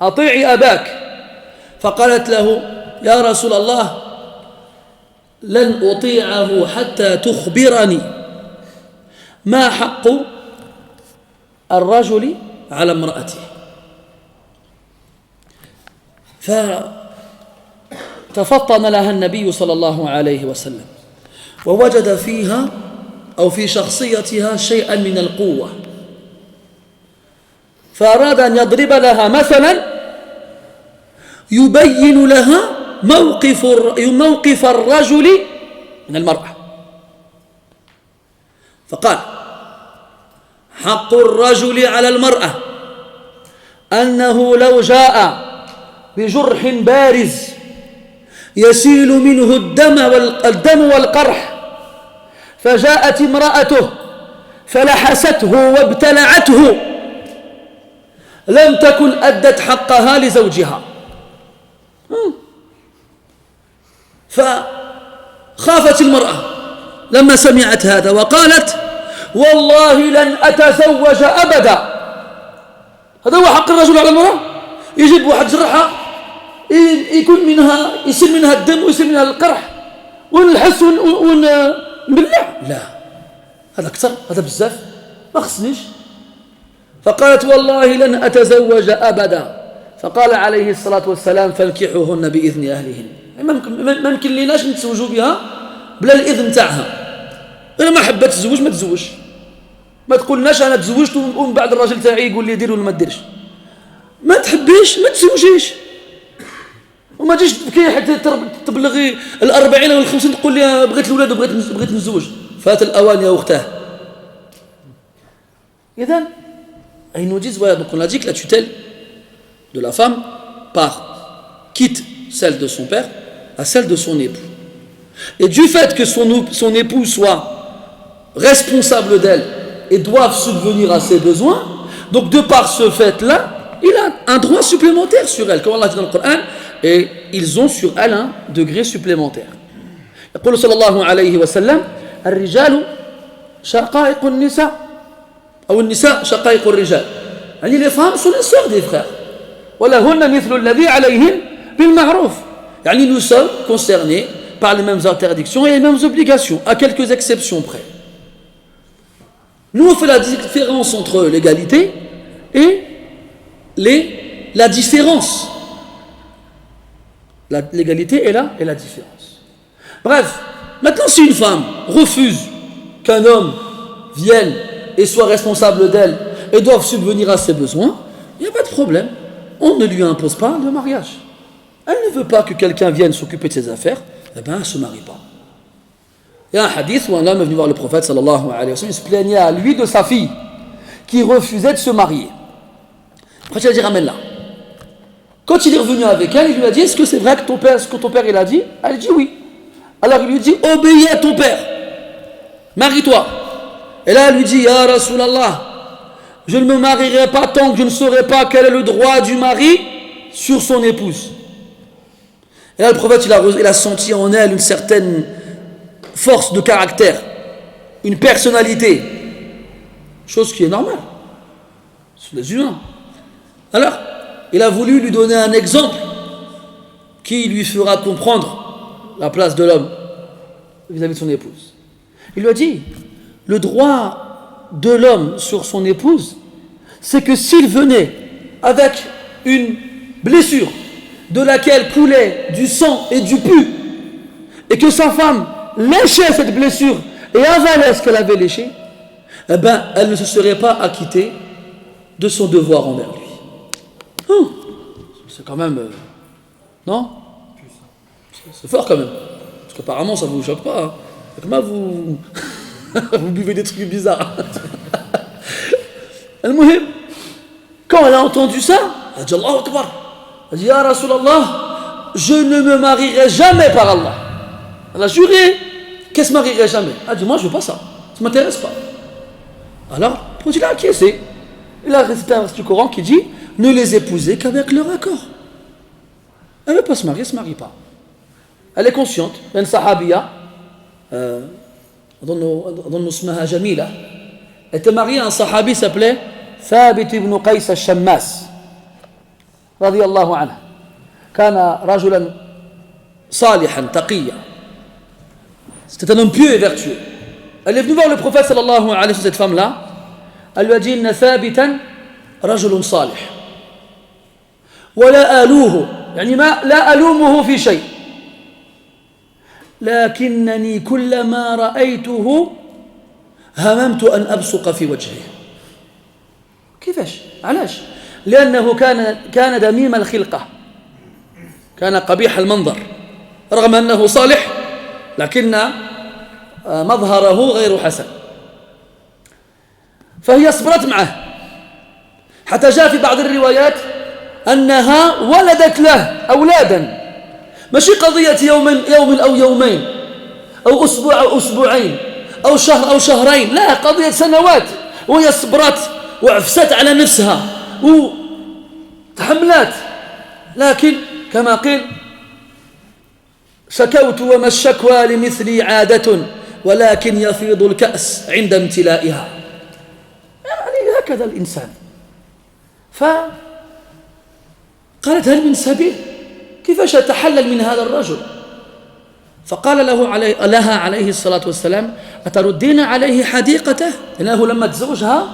أطيعي أباك فقالت له يا رسول الله لن أطيعه حتى تخبرني ما حق الرجل على امرأته فتفطن لها النبي صلى الله عليه وسلم ووجد فيها أو في شخصيتها شيئا من القوة فأراد أن يضرب لها مثلا يبين لها موقف الرجل من المرأة فقال حق الرجل على المرأة أنه لو جاء بجرح بارز يسيل منه الدم والقرح فجاءت امرأته فلحسته وابتلعته لم تكن أدت حقها لزوجها فخافت المرأة لما سمعت هذا وقالت والله لن أتزوج أبدا هذا هو حق الرجل على المرأة يجيب واحد جرحة يصير منها الدم ويصير منها القرح ونلحس ونبلع لا هذا أكثر هذا بزاف ما خصنيش فقالت والله لن أتزوج أبدا فقال عليه الصلاة والسلام فانكحوهن بإذن أهلهن ما يمكن ليناش نتزوجوا بها بلا الإذن تاعها أنا ما حبت تزوج ما تزوج ما تقولناش أنا تزوجت ومن بعد الراجل تاعي يقول لي دير ولا ما ديرش ما تحبيش ما تزوجيش وما تجيش تبكي حتى تبلغي 40 أو 50 تقول لي بغيت الأولاد وبغيت نتزوج فات الأوان يا أختاه إذن ils nous disent, voilà, donc on a dit que la tutelle de la femme quitte celle de son père à celle de son époux. Et du fait que son époux soit responsable d'elle et doive subvenir à ses besoins, donc de par ce fait-là, il a un droit supplémentaire sur elle, comme Allah dit dans le Coran, et ils ont sur elle un degré supplémentaire. يقول صلى الله عليه وسلم الرجال شقائق النساء أو النساء شقائق الرجال يعني les femmes sont les sœurs des frères ولهن مثل الذي عليهن بالمعروف يعني nous sommes concernés par les mêmes interdictions et les mêmes obligations à quelques exceptions près. Nous on fait la différence entre l'égalité et la différence. L'égalité est là et la différence. Bref, maintenant si une femme refuse qu'un homme vienne et soit responsable d'elle et doivent subvenir à ses besoins, il n'y a pas de problème. On ne lui impose pas le mariage. Elle ne veut pas que quelqu'un vienne s'occuper de ses affaires, eh bien elle ne se marie pas. Il y a un hadith où un homme est venu voir le prophète sallallahu alayhi wa sallam, il se plaignait à lui de sa fille qui refusait de se marier. Après il a dit ramène-la. Quand il est revenu avec elle, il lui a dit est-ce que c'est vrai que ce que ton père il a dit? Elle dit oui. Alors il lui dit obéis à ton père, marie-toi. Et là, elle lui dit, Ya Rasulallah, je ne me marierai pas tant que je ne saurai pas quel est le droit du mari sur son épouse. Et là, le prophète, il a senti en elle une certaine force de caractère, une personnalité, chose qui est normale, c'est les humains. Alors, il a voulu lui donner un exemple qui lui fera comprendre la place de l'homme vis-à-vis de son épouse. Il lui a dit, le droit de l'homme sur son épouse, c'est que s'il venait avec une blessure de laquelle coulait du sang et du pu, et que sa femme léchait cette blessure et avalait ce qu'elle avait léché, eh ben, elle ne se serait pas acquittée de son devoir envers lui. C'est quand même... non? C'est fort quand même. Parce qu'apparemment, ça ne vous choque pas. Hein. Comment vous... vous buvez des trucs bizarres. Quand elle a entendu ça, elle a dit Allahu Akbar. Elle a dit Ya Rasulallah, je ne me marierai jamais par Allah. Elle a juré qu'elle ne se marierait jamais. Elle a dit moi je ne veux pas ça. Ça ne m'intéresse pas. Alors, il a acquiescé. Il a récité un verset du Coran qui dit ne les épousez qu'avec leur accord. Elle ne veut pas se marier, elle ne se marie pas. Elle est consciente. Il y a une sahabiya, أظن اسمها جميلة, était mariée à un sahabi qui s'appelait ثابت بن قيس الشماس رضي الله عنه. كان رجلا صالحا تقيا. C'était un homme pieux et vertueux. Elle est venue voir le prophète sallallahu alayhi wa sallam, cette femme-là. Elle lui a dit إن ثابتا رجل صالح ولا آلوه, يعني ما لا ألومه في شيء, لكنني كلما رأيته هممت أن أبصق في وجهه. كيفاش؟ علاش؟ لأنه كان دميم الخلقة, كان قبيح المنظر, رغم أنه صالح لكن مظهره غير حسن. فهي صبرت معه حتى جاء في بعض الروايات أنها ولدت له أولادا. ماشي قضية يوم أو يومين أو أسبوع أو أسبوعين أو شهر أو شهرين, لا, قضية سنوات. وهي صبرت وعفست على نفسها وتحملت. لكن كما قيل شكوت وما الشكوى لمثلي عادة ولكن يفيض الكأس عند امتلائها. يعني هكذا الإنسان. فقالت هل من سبيل كيفاش أتحلل من هذا الرجل؟ فقال لها عليه الصلاة والسلام أتردين عليه حديقته؟ لأنه لما تزوجها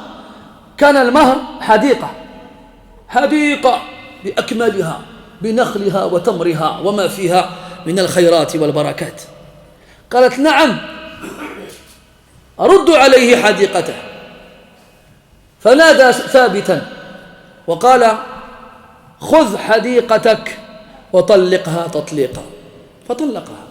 كان المهر حديقة بأكملها بنخلها وتمرها وما فيها من الخيرات والبركات. قالت نعم أرد عليه حديقته. فنادى ثابتا وقال خذ حديقتك وطلقها تطليقا, فطلقها.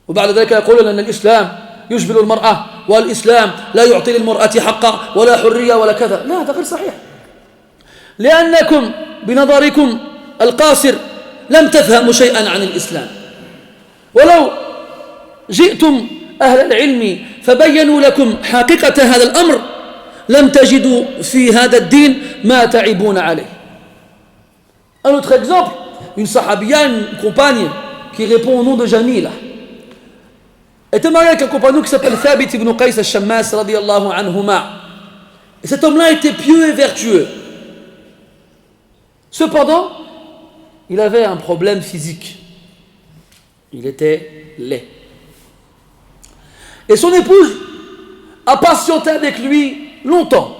وبعد ذلك يقولون أن الإسلام يجبل المرأة والإسلام لا يعطي للمرأة حقا ولا حرية ولا كذا. لا, هذا غير صحيح, لأنكم بنظركم القاصر لم تفهموا شيئا عن الإسلام. ولو جئتم أهل العلم فبينوا لكم حقيقة هذا الأمر لم تجدوا في هذا الدين ما تعبون عليه. Un autre exemple, une sahabiya, une compagne qui répond au nom de Jamila, était mariée avec un compagnon qui s'appelle Thabit ibn Qais al-Shammas radiyallahu anhuma. Et cet homme-là était pieux et vertueux. Cependant, il avait un problème physique. Il était laid. Et son épouse a patienté avec lui longtemps,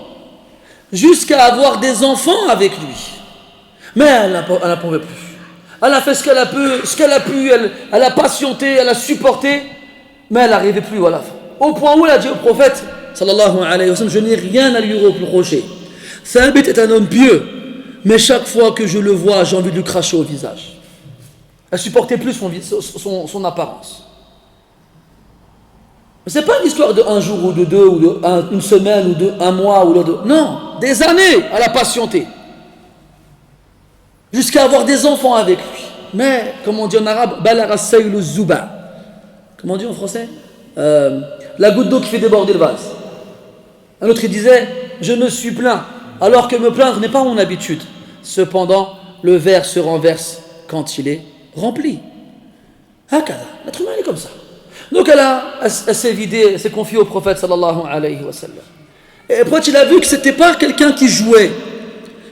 jusqu'à avoir des enfants avec lui. Mais elle n'en pouvait plus. Elle a fait ce qu'elle a pu, elle a patienté, elle a supporté, mais elle n'arrivait plus à la fin. Au point où elle a dit au prophète, sallallahu alayhi wa sallam, je n'ai rien à lui reprocher. Thabit est un homme pieux, mais chaque fois que je le vois, j'ai envie de lui cracher au visage. Elle supportait plus son apparence. Ce n'est pas une histoire de un jour ou de deux, ou une semaine, ou de un mois, ou de deux. Non, des années, elle a patienté. Jusqu'à avoir des enfants avec lui. Mais, comme on dit en arabe, balagha saylu zuba. Comment on dit en français? La goutte d'eau qui fait déborder le vase. Un autre il disait, je me suis plaint, alors que me plaindre n'est pas mon habitude. Cependant, le verre se renverse quand il est rempli. Hakada, l'être humain est comme ça. Donc elle s'est vidée, elle s'est confiée au prophète sallallahu alayhi wa sallam. Et après il a vu que c'était pas quelqu'un qui jouait.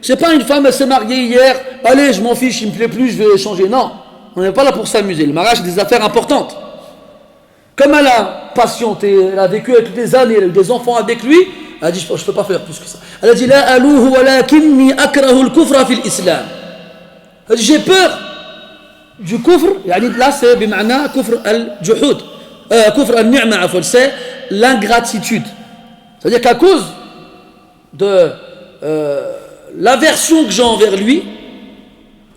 C'est pas une femme, elle s'est mariée hier, allez je m'en fiche, il me plaît plus, je vais changer. Non, on n'est pas là pour s'amuser. Le mariage c'est des affaires importantes. Comme elle a patienté, elle a vécu avec des années, elle a eu des enfants avec lui, elle a dit je ne peux pas faire plus que ça. Elle a dit la alouhu walakinni akrahu al-kufra fil islam. Elle a dit j'ai peur du kufr, là c'est bima'na kufr al-juhud. Kufr al-ni'ma, c'est l'ingratitude. C'est-à-dire qu'à cause de l'aversion que j'ai envers lui,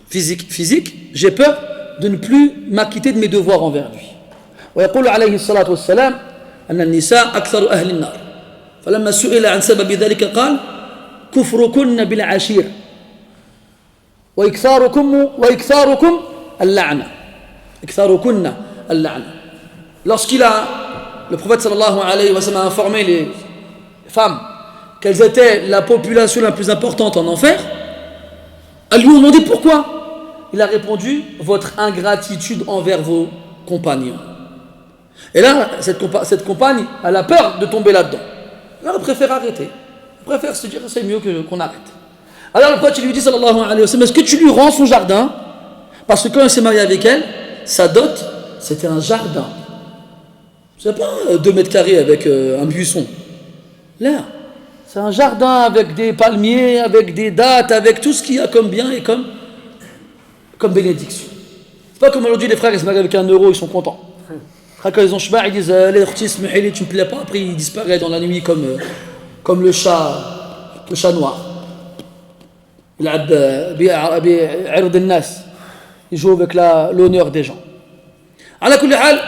physique, j'ai peur de ne plus m'acquitter de mes devoirs envers lui. ويقول عليه الصلاة والسلام أن النساء أكثر أهل النار فلما سئل عن سبب ذلك قال كفركن بالعشير وإكثاركم اللعنة إكثاركن اللعنة. Le prophète sallallahu alayhi wa sallam a informé les femmes qu'elles étaient la population la plus importante en enfer, elles lui ont demandé pourquoi. Il a répondu: votre ingratitude envers vos compagnons. Et là, cette compagne, elle a peur de tomber là-dedans. Alors elle préfère arrêter. Elle préfère se dire c'est mieux qu'on arrête. Alors le prophète lui dit sallallahu alayhi wa sallam: est-ce que tu lui rends son jardin? Parce que quand il s'est marié avec elle, sa dot, c'était un jardin. C'est pas 2 mètres carrés avec un buisson. Là, c'est un jardin avec des palmiers, avec des dattes, avec tout ce qu'il y a comme bien et comme bénédiction. C'est pas comme aujourd'hui les frères, ils se marient avec 1 euro, ils sont contents. Quand ils ont shba, ils disent les khtis, tu me plais pas, après il disparaît dans la nuit comme le chat noir. Il joue avec l'honneur des gens. Ala kulli hal,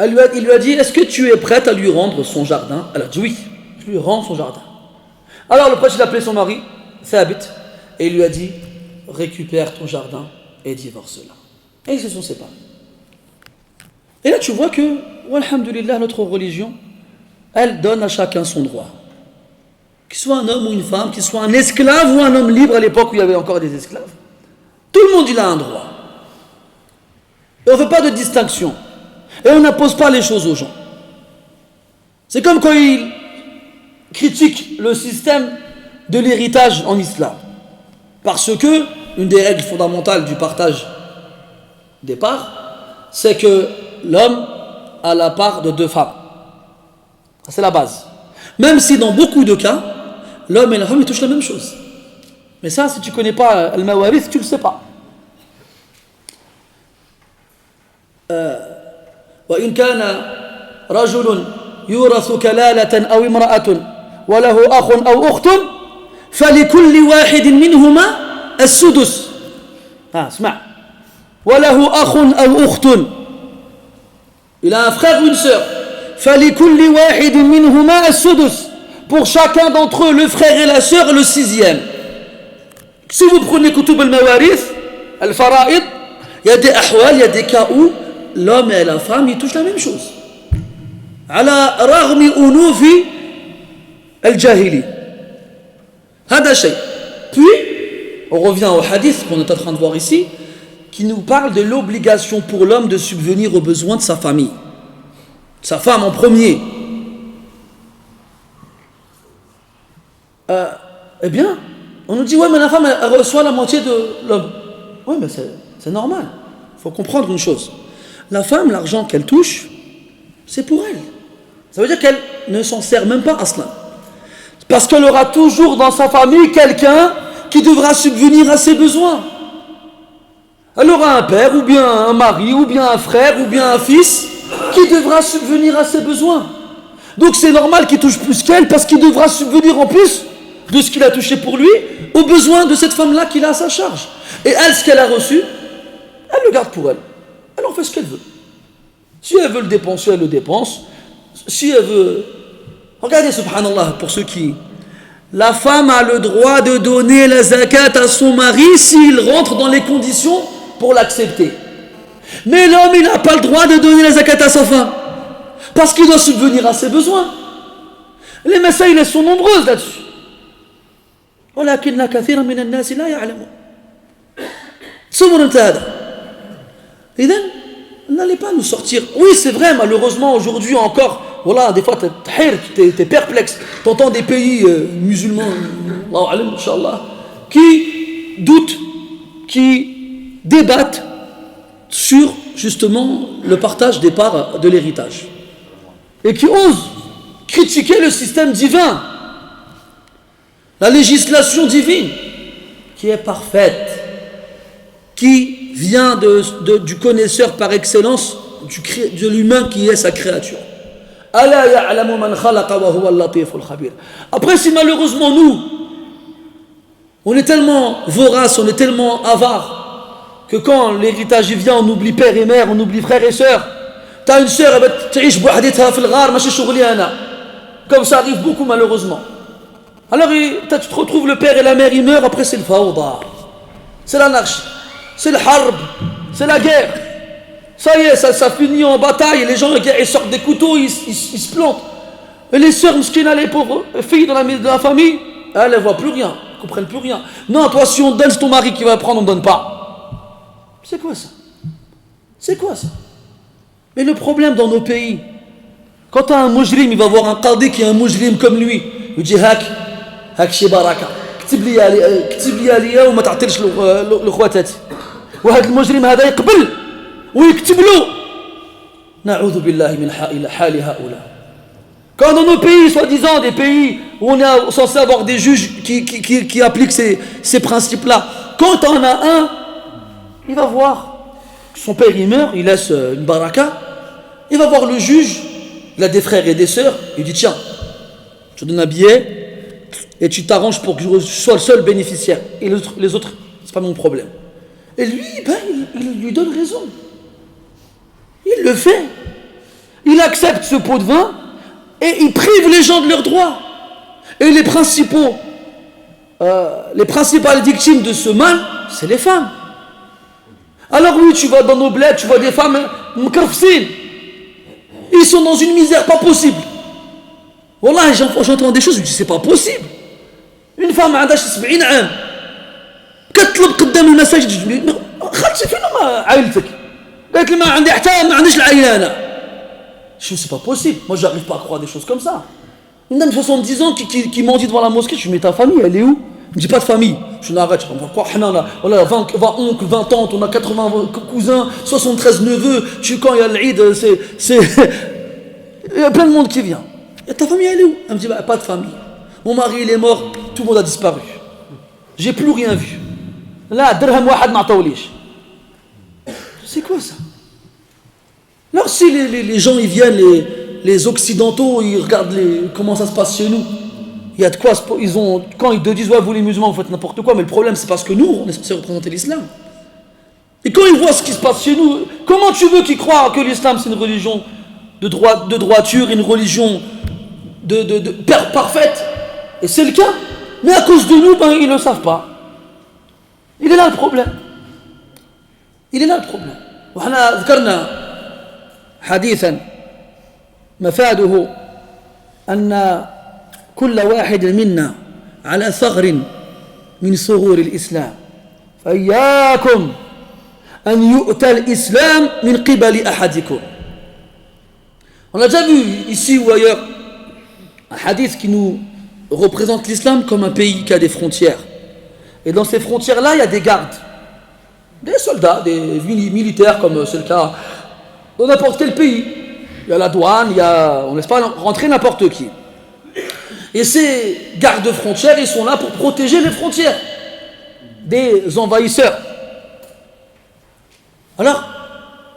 il lui a dit: est-ce que tu es prête à lui rendre son jardin? Elle a dit oui, je lui rends son jardin. Alors le prophète a appelé son mari, Thabit, et il lui a dit: récupère ton jardin et divorce-la. Et ils se sont séparés. Et là tu vois que, alhamdulillah, notre religion, elle donne à chacun son droit. Qu'il soit un homme ou une femme, qu'il soit un esclave ou un homme libre, à l'époque où il y avait encore des esclaves. Tout le monde il a un droit. Et on ne fait pas de distinction. Et on n'impose pas les choses aux gens. C'est comme quand ils critiquent le système de l'héritage en islam. Parce que une des règles fondamentales du partage des parts, c'est que l'homme a la part de 2 femmes. Ça, c'est la base. Même si dans beaucoup de cas, l'homme et la femme ils touchent la même chose. Mais ça, si tu ne connais pas al-mawarith, tu ne le sais pas. وإن كان رجل يورث كلالة أو امرأة وله أخ أو أخت فلكل واحد منهما السدس. اسمع. وله أخ أو أخت. Il a un frère ou une sœur. فلكل واحد منهما السدس. Pour chacun d'entre eux, le frère et la sœur, le 6e. Si vous prenez Kutub al-Mawarith, al-Fara'id, il y a des ahwal, il y a des cas où l'homme et la femme, ils touchent la même chose. Ala raghmi unufi al-jahili. Hada shay. Puis, on revient au hadith qu'on est en train de voir ici, qui nous parle de l'obligation pour l'homme de subvenir aux besoins de sa famille. Sa femme en premier. Eh bien, on nous dit, ouais, mais la femme, elle reçoit la moitié de l'homme. Oui, mais c'est normal. Il faut comprendre une chose. La femme, l'argent qu'elle touche, c'est pour elle. Ça veut dire qu'elle ne s'en sert même pas à cela. Parce qu'elle aura toujours dans sa famille quelqu'un qui devra subvenir à ses besoins. Elle aura un père, ou bien un mari, ou bien un frère, ou bien un fils, qui devra subvenir à ses besoins. Donc c'est normal qu'il touche plus qu'elle, parce qu'il devra subvenir en plus de ce qu'il a touché pour lui, aux besoins de cette femme-là qu'il a à sa charge. Et elle, ce qu'elle a reçu, elle le garde pour elle. Elle en fait ce qu'elle veut. Si elle veut le dépenser, elle le dépense. Si elle veut... Regardez, subhanallah, pour ceux qui... La femme a le droit de donner la zakat à son mari s'il rentre dans les conditions pour l'accepter. Mais l'homme, il n'a pas le droit de donner la zakat à sa femme. Parce qu'il doit subvenir à ses besoins. Les masaïles, elles sont nombreuses là-dessus. ولكن كثيرا من الناس لا يعلمون. صبر انت هذا. إذن n'allez pas nous sortir. Oui, c'est vrai, malheureusement, aujourd'hui encore, voilà, des fois, t'es perplexe. T'entends des pays musulmans, Inch'Allah, qui doutent, qui débattent sur, justement, le partage des parts de l'héritage. Et qui osent critiquer le système divin, la législation divine, qui est parfaite, qui vient du connaisseur par excellence de l'humain qui est sa créature. Après, si malheureusement nous, on est tellement vorace, on est tellement avare, que quand l'héritage vient, on oublie père et mère, on oublie frères et sœurs. T'as une sœur, comme ça arrive beaucoup malheureusement. Alors tu te retrouves, le père et la mère, ils meurent, après c'est le fawda, c'est l'anarchie, c'est le harb, c'est la guerre. Ça y est, ça finit en bataille, les gens ils sortent des couteaux, ils se plantent. Et les sœurs, mskina, les pauvres filles de la famille, elles ne voient plus rien, elles ne comprennent plus rien. Non, toi si on donne, c'est ton mari qui va prendre, on ne donne pas. C'est quoi ça? C'est quoi ça? Mais le problème dans nos pays, quand tu as un mujrim, il va voir un qadi qui est un mujrim comme lui. Il dit هاك شي بركه كتب لي عليا وما تعطيلش لخواتاتي وهذا المجرم هذا يقبل ويكتب له. نعوذ بالله من حال هؤلاء. Quand dans nos pays, soi-disant des pays où on est censé avoir des juges qui appliquent ces principes-là, quand on a un, il va voir son père, il meurt, il laisse une baraka, il va voir le juge, il a des frères et des sœurs, il dit tiens, je te donne un billet et tu t'arranges pour que je sois le seul bénéficiaire. Et les autres, c'est pas mon problème. Et lui, il lui donne raison. Il le fait. Il accepte ce pot de vin et il prive les gens de leurs droits. Et les principales victimes de ce mal, c'est les femmes. Alors oui, tu vas dans nos bleds, tu vois des femmes mkarfsines. Ils sont dans une misère pas possible. Wallah, j'entends des choses, je me dis c'est pas possible. Une femme عندها 70 عام كتطلب قدام المساجد خالتي فين عائلتك؟ قالت لي ما عندي حتى ما عنديش العائله انا. Je dis c'est pas possible. Moi j'arrive pas à croire des choses comme ça. Une dame de 70 ans qui mendie devant la mosquée, je me dis mais ta famille elle est où? Je me dis pas de famille. Je n'arrête, on va croire voilà 20 oncles, 20 tantes, on a 80 cousins, 73 neveux, quand il y a l'Eid, c'est il y a plein de monde qui vient. Et ta famille elle est où? Elle me dit bah, pas de famille. Mon mari il est mort, tout le monde a disparu. J'ai plus rien vu. Là, dirham wahad ma taoulish. C'est quoi ça? Alors si les gens ils viennent, les occidentaux, ils regardent comment ça se passe chez nous. Il y a de quoi, quand ils te disent ouais vous les musulmans vous faites n'importe quoi, mais le problème c'est parce que nous on est censé représenter l'islam. Et quand ils voient ce qui se passe chez nous, comment tu veux qu'ils croient que l'islam c'est une religion de droiture, une religion parfaite? Et c'est le cas. Mais à cause de nous, ils ne le savent pas. Il est là le problème. Il est là le problème. وحنا ذكرنا حديثا مفاده أن كل واحد منا على ثغر من ثغور الإسلام فإياكم أن يؤتى الإسلام من قبل أحدكم. On a déjà vu ici ou ailleurs un hadith qui nous représente l'islam comme un pays qui a des frontières. Et dans ces frontières-là, il y a des gardes, des soldats, des militaires, comme c'est le cas dans n'importe quel pays. Il y a la douane, on ne laisse pas rentrer n'importe qui. Et ces gardes frontières, ils sont là pour protéger les frontières des envahisseurs. Alors,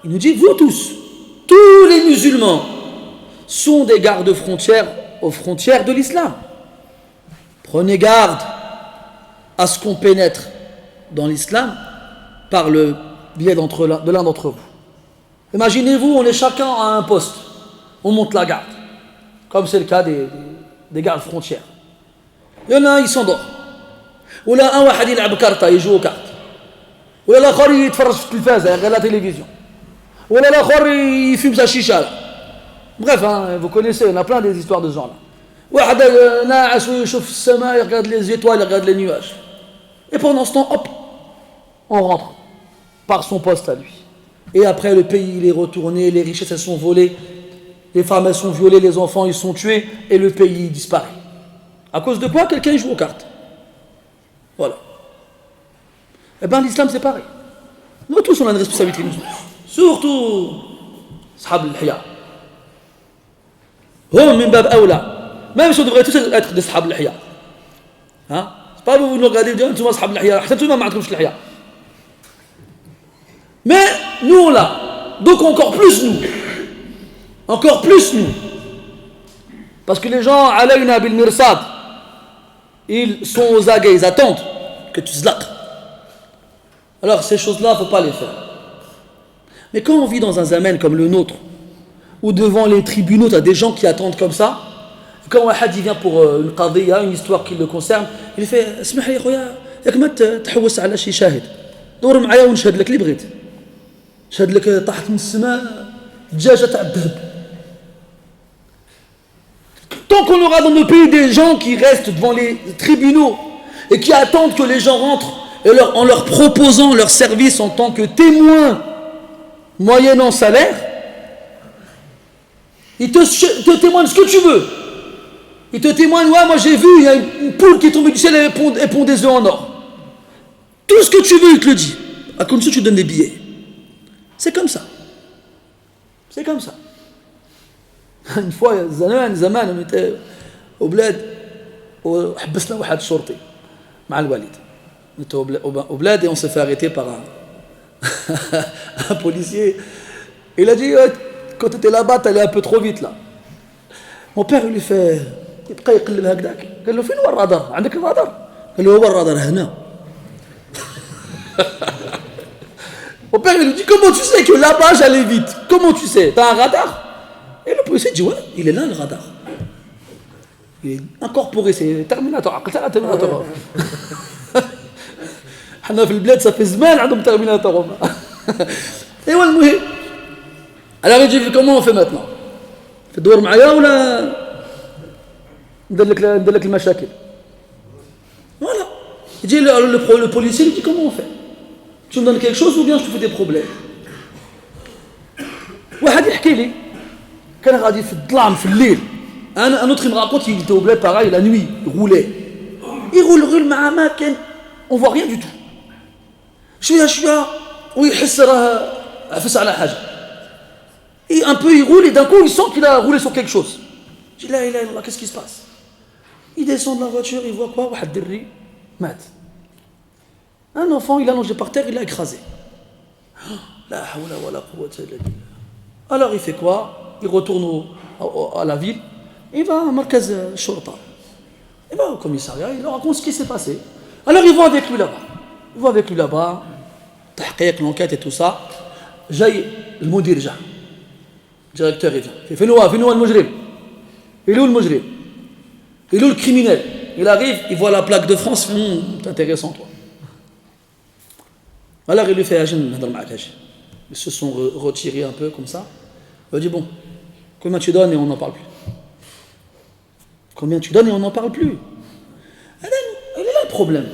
il nous dit, vous tous les musulmans sont des gardes frontières aux frontières de l'islam. Prenez garde à ce qu'on pénètre dans l'islam par le biais de l'un d'entre vous. Imaginez-vous, on est chacun à un poste, on monte la garde, comme c'est le cas des gardes frontières. Il y en a un, il s'endort. Ou là, un واحد يلعب كارتا, il joue aux cartes. Ou là, l'autre, il يتفرج في التلفازة, il regarde la télévision. Ou là, l'autre, il fume sa chicha. Bref, hein, vous connaissez, on a plein des histoires de ce genre-là. واحد ناعس ويشوف في السماء, il regarde les étoiles, il regarde les nuages. Et pendant ce temps, hop, on rentre par son poste à lui. Et après, le pays, il est retourné, les richesses, elles sont volées, les femmes, elles sont violées, les enfants, ils sont tués, et le pays, il disparaît. À cause de quoi? Quelqu'un joue aux cartes. Voilà. Eh bien, l'islam, c'est pareil. Nous tous, on a une responsabilité, nous. Surtout, Ashab al-Hiya. Hum min bab awla. Même si on devrait tous être des Ashab al-Hiya. Hein? C'est pas vous nous regardez et vous dites, tu vas Ashab al-Hiya. Tout le monde m'a trouvé al-Hiya. Mais nous, là, Donc encore plus nous. Encore plus nous. Parce que les gens, alayna bil mirsad, ils sont aux aguets, ils attendent que tu zlaq. Alors ces choses-là, il ne faut pas les faire. Mais quand on vit dans un zaman comme le nôtre, où devant les tribunaux, tu as des gens qui attendent comme ça, quand un hadith vient pour une qadiyya, une histoire qui le concerne, il fait « Smah li khoya, yak ma تحوس على شي شاهد دور معايا ونشهد لك اللي بغيت نشهد لك طاحت من السماء دجاجة تاع الذهب. Tant qu'on aura dans nos pays des gens qui restent devant les tribunaux et qui attendent que les gens rentrent et en leur proposant leur service en tant que témoins moyennant salaire, ils te témoignent ce que tu veux. Ils te témoignent, ouais, moi j'ai vu, il y a une poule qui est tombée du ciel et pond des œufs en or. Tout ce que tu veux, il te le dit. À comme ça, tu donnes des billets. C'est comme ça. C'est comme ça. Une fois, زمان on était au bled وحبسنا واحد شرطي مع الوالد. On était au bled et on s'est fait arrêter par un policier. Il a dit quand tu étais là-bas, tu allais un peu trop vite là. Mon père lui fait يبقى يقلب هكذاك قال له فين هو الرادار؟ عندك الرادار؟ قال له هو الرادار هنا. Mon père lui dit comment tu sais que là-bas j'allais vite? Comment tu sais? T'as un radar? Et le policier dit ouais, il est là le radar. Il est incorporé, c'est Terminator. عقلتها على Terminator. حنا في البلاد ça fait زمان عندهم Terminator. Et ouais المهم. Alors il dit comment on fait maintenant? تدور معايا ولا ندير لك المشاكل؟ Voilà. Il dit le policier lui dit comment on fait? Tu me donnes quelque chose ou bien je te fais des problèmes? واحد يحكي لي كان غادي في الظلام في الليل. un autre il me raconte qu'il était au bled pareil la nuit, il roule مع ما كان on voit rien du tout. شويه ويحس راه عفس على حاجه. Et un peu il roule et d'un coup il sent qu'il a roulé sur quelque chose. Je dis là qu'est-ce qui se passe? Il descend de la voiture, il voit quoi? واحد دري مات. Un enfant il est allongé par terre, il l'a écrasé. La hawla wala quwwata illa billah. Alors il fait quoi? Il retourne à la ville, il va à Markaz Shorta. Il va au commissariat, il leur raconte ce qui s'est passé. Alors ils vont avec lui là-bas. تحقيق l'enquête et tout ça. جاي المدير جا. Directeur il vient. فين هو المجرم? Il est où le mujrim? Il est où le criminel? Il arrive, il voit la plaque de France, c'est intéressant toi. Alors il lui fait agent نهضر معاك اجي. Ils se sont retirés un peu comme ça. Il a dit bon, combien tu donnes et on n'en parle plus. Combien tu donnes et on n'en parle plus. Il est là le problème.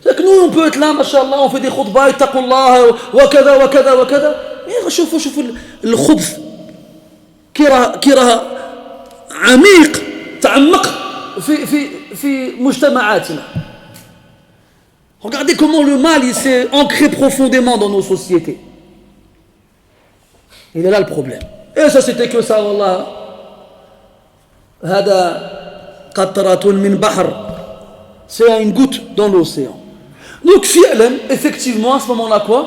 C'est que nous on peut être là, machallah, on fait des khutbah, ittaqullah, wa kada. Mais شوفوا الخبث كي راه عميق تعمق في مجتمعاتنا. Regardez comment le mal il s'est ancré profondément dans nos sociétés. Il est là le problème. Et ça c'était que ça, wallah. هذا قطرة من بحر. C'est une goutte dans l'océan. Donc effectivement à ce moment-là quoi?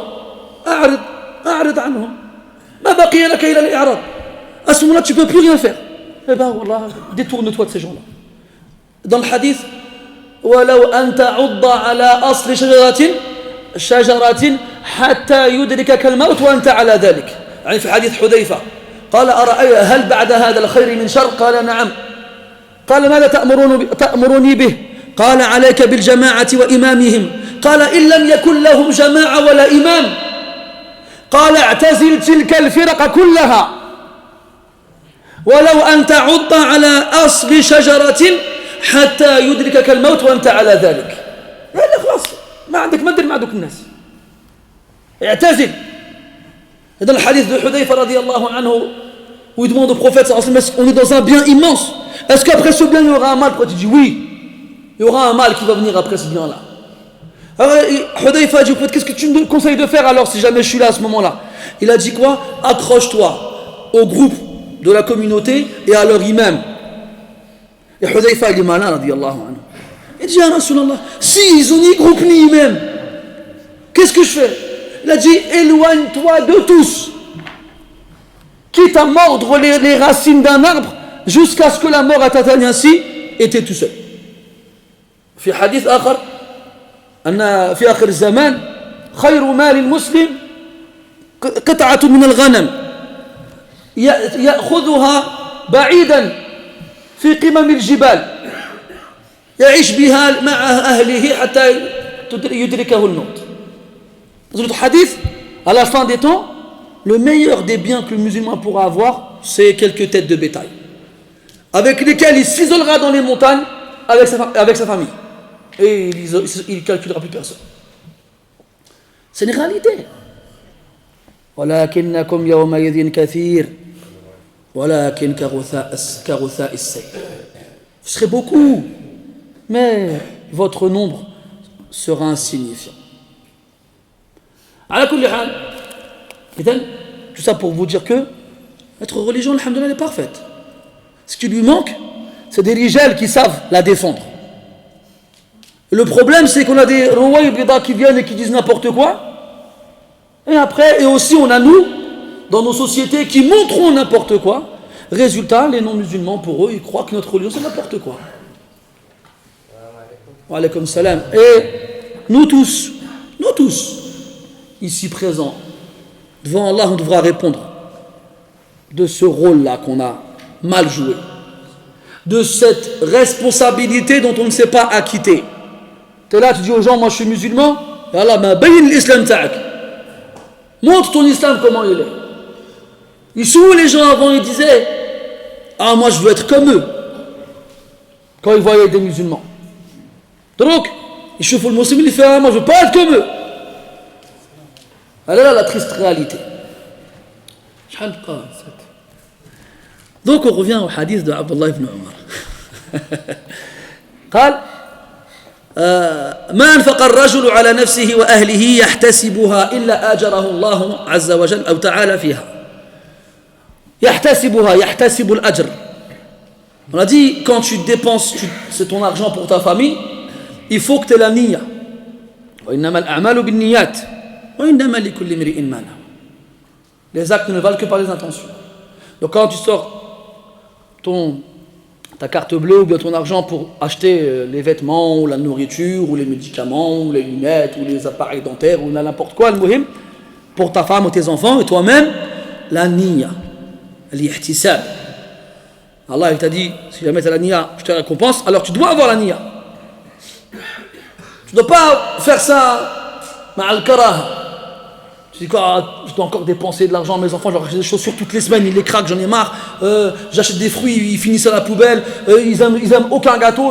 أعرض عنهم. ما بقي لك إلا الإعراض. À ce moment-là tu peux plus rien faire. Eh ben wallah, détourne-toi de ces gens-là. Dans le hadith ولو أن تعض على أصل شجرة حتى يدركك الموت وأنت على ذلك. يعني في حديث حذيفة قال هل بعد هذا الخير من شر؟ قال نعم. قال ماذا تأمرني به؟ قال عليك بالجماعة وإمامهم. قال إن لم يكن لهم جماعة ولا إمام قال اعتزل تلك الفرق كلها ولو أن تعض على أصل شجرة حتى يدركك الموت وأنت على ذلك. يعني خلاص ما عندك ما تدير مع دوك الناس. اعتزل. هذا الحديث de Hudayfa radiyallahu anhu où il demande au prophète on est dans un bien immense. Est-ce qu'après ce bien il y aura un mal? Quand il dit oui, il y aura un mal qui va venir après ce bien là. Alors Hudayfa dit au prophète qu'est-ce que tu me conseilles de faire alors si jamais je suis là à ce moment-là? Il a dit quoi? Accroche-toi au groupe de la communauté et à leur imam. Et Hudayfa il est malin radiyallahu anhu. Il dit ya Rasulallah, si ils ont ni groupe ni imam, qu'est-ce que je fais? Il a dit éloigne-toi de tous quitte à mordre les racines d'un arbre jusqu'à ce que la mort atteigne ainsi, était tout seul. في حديث آخر أن في آخر الزمان خير مال المسلم قطعة من الغنم يأخذها بعيدا في قمم الجبال يعيش بها مع أهله حتى يدركه الموت. Dans notre hadith, à la fin des temps, le meilleur des biens que le musulman pourra avoir, c'est quelques têtes de bétail, avec lesquelles il s'isolera dans les montagnes avec sa famille. Et il ne calculera plus personne. C'est une réalité. ولكنكم يومئذ كثير ولكن كغثاء السيل. Vous serez beaucoup, mais votre nombre sera insignifiant. على كل حال, tout ça pour vous dire que notre religion, alhamdoulilah, elle est parfaite. Ce qui lui manque, c'est des rijals qui savent la défendre. Le problème, c'est qu'on a des rouaïbida qui viennent et qui disent n'importe quoi. Et après, et aussi on a nous, dans nos sociétés, qui montrons n'importe quoi. Résultat, les non-musulmans, pour eux, ils croient que notre religion, c'est n'importe quoi. Wa alaykoum salam. Et nous tous, ici présents, devant Allah, on devra répondre de ce rôle-là qu'on a mal joué, de cette responsabilité dont on ne s'est pas acquitté. Tu es là, tu dis aux gens, moi je suis musulman, et Allah m'a bayin l'islam ta'ak. Montre ton islam comment il est. Ici où les gens avant ils disaient, ah moi je veux être comme eux, quand ils voyaient des musulmans. Donc, ils chauffent le musulman, il fait, ah moi je veux pas être comme eux. Elle est là la triste réalité. Donc on revient au hadith de Abdullah ibn Umar. قال ما أنفق الرجل على نفسه وأهله يحتسبها إلا آجره الله عز وجل أو تعالى فيها. يحتسب الأجر. On a dit, quand tu dépenses, c'est ton argent pour ta famille, il faut que tu aies la niya. وإنما الأعمال بالنيات وإنما لكل امرئ ما نوى. Les actes ne valent que par les intentions. Donc quand tu sors ta carte bleue ou bien ton argent pour acheter les vêtements ou la nourriture ou les médicaments ou les lunettes ou les appareils dentaires ou n'importe quoi, le muhim, pour ta femme ou tes enfants et toi-même, la niya, l'ihtisab. Allah il t'a dit, si jamais tu as la niya, je te récompense, alors tu dois avoir la niya. Tu ne dois pas faire ça ma'al karaha. Tu dis quoi, je dois encore dépenser de l'argent à mes enfants, je leur achète des chaussures toutes les semaines, ils les craquent, j'en ai marre, j'achète des fruits, ils finissent à la poubelle, ils aiment aucun gâteau,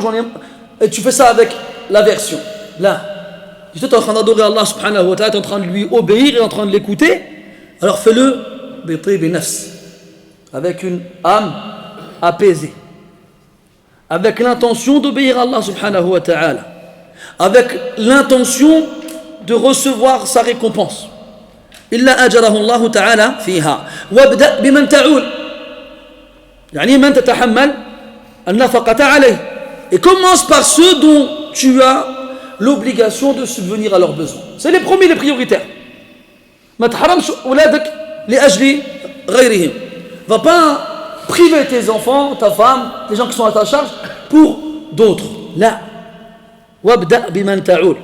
et tu fais ça avec l'aversion. Là, tu es en train d'adorer Allah subhanahu wa ta'ala, tu es en train de lui obéir et en train de l'écouter, alors fais-le avec une âme apaisée, avec l'intention d'obéir à Allah subhanahu wa ta'ala, avec l'intention de recevoir sa récompense. إلا أجره الله تعالى فيها وابدأ بمن تعول يعني من تتحمل النفقة عليه et commence par ceux dont tu as l'obligation de subvenir à leurs besoins. C'est les premiers, les prioritaires. ما تحرمش أولادك لأجل غيرهم. Va pas priver tes enfants, ta femme, les gens qui sont à ta charge pour d'autres. Là. وابدأ بمن تعول.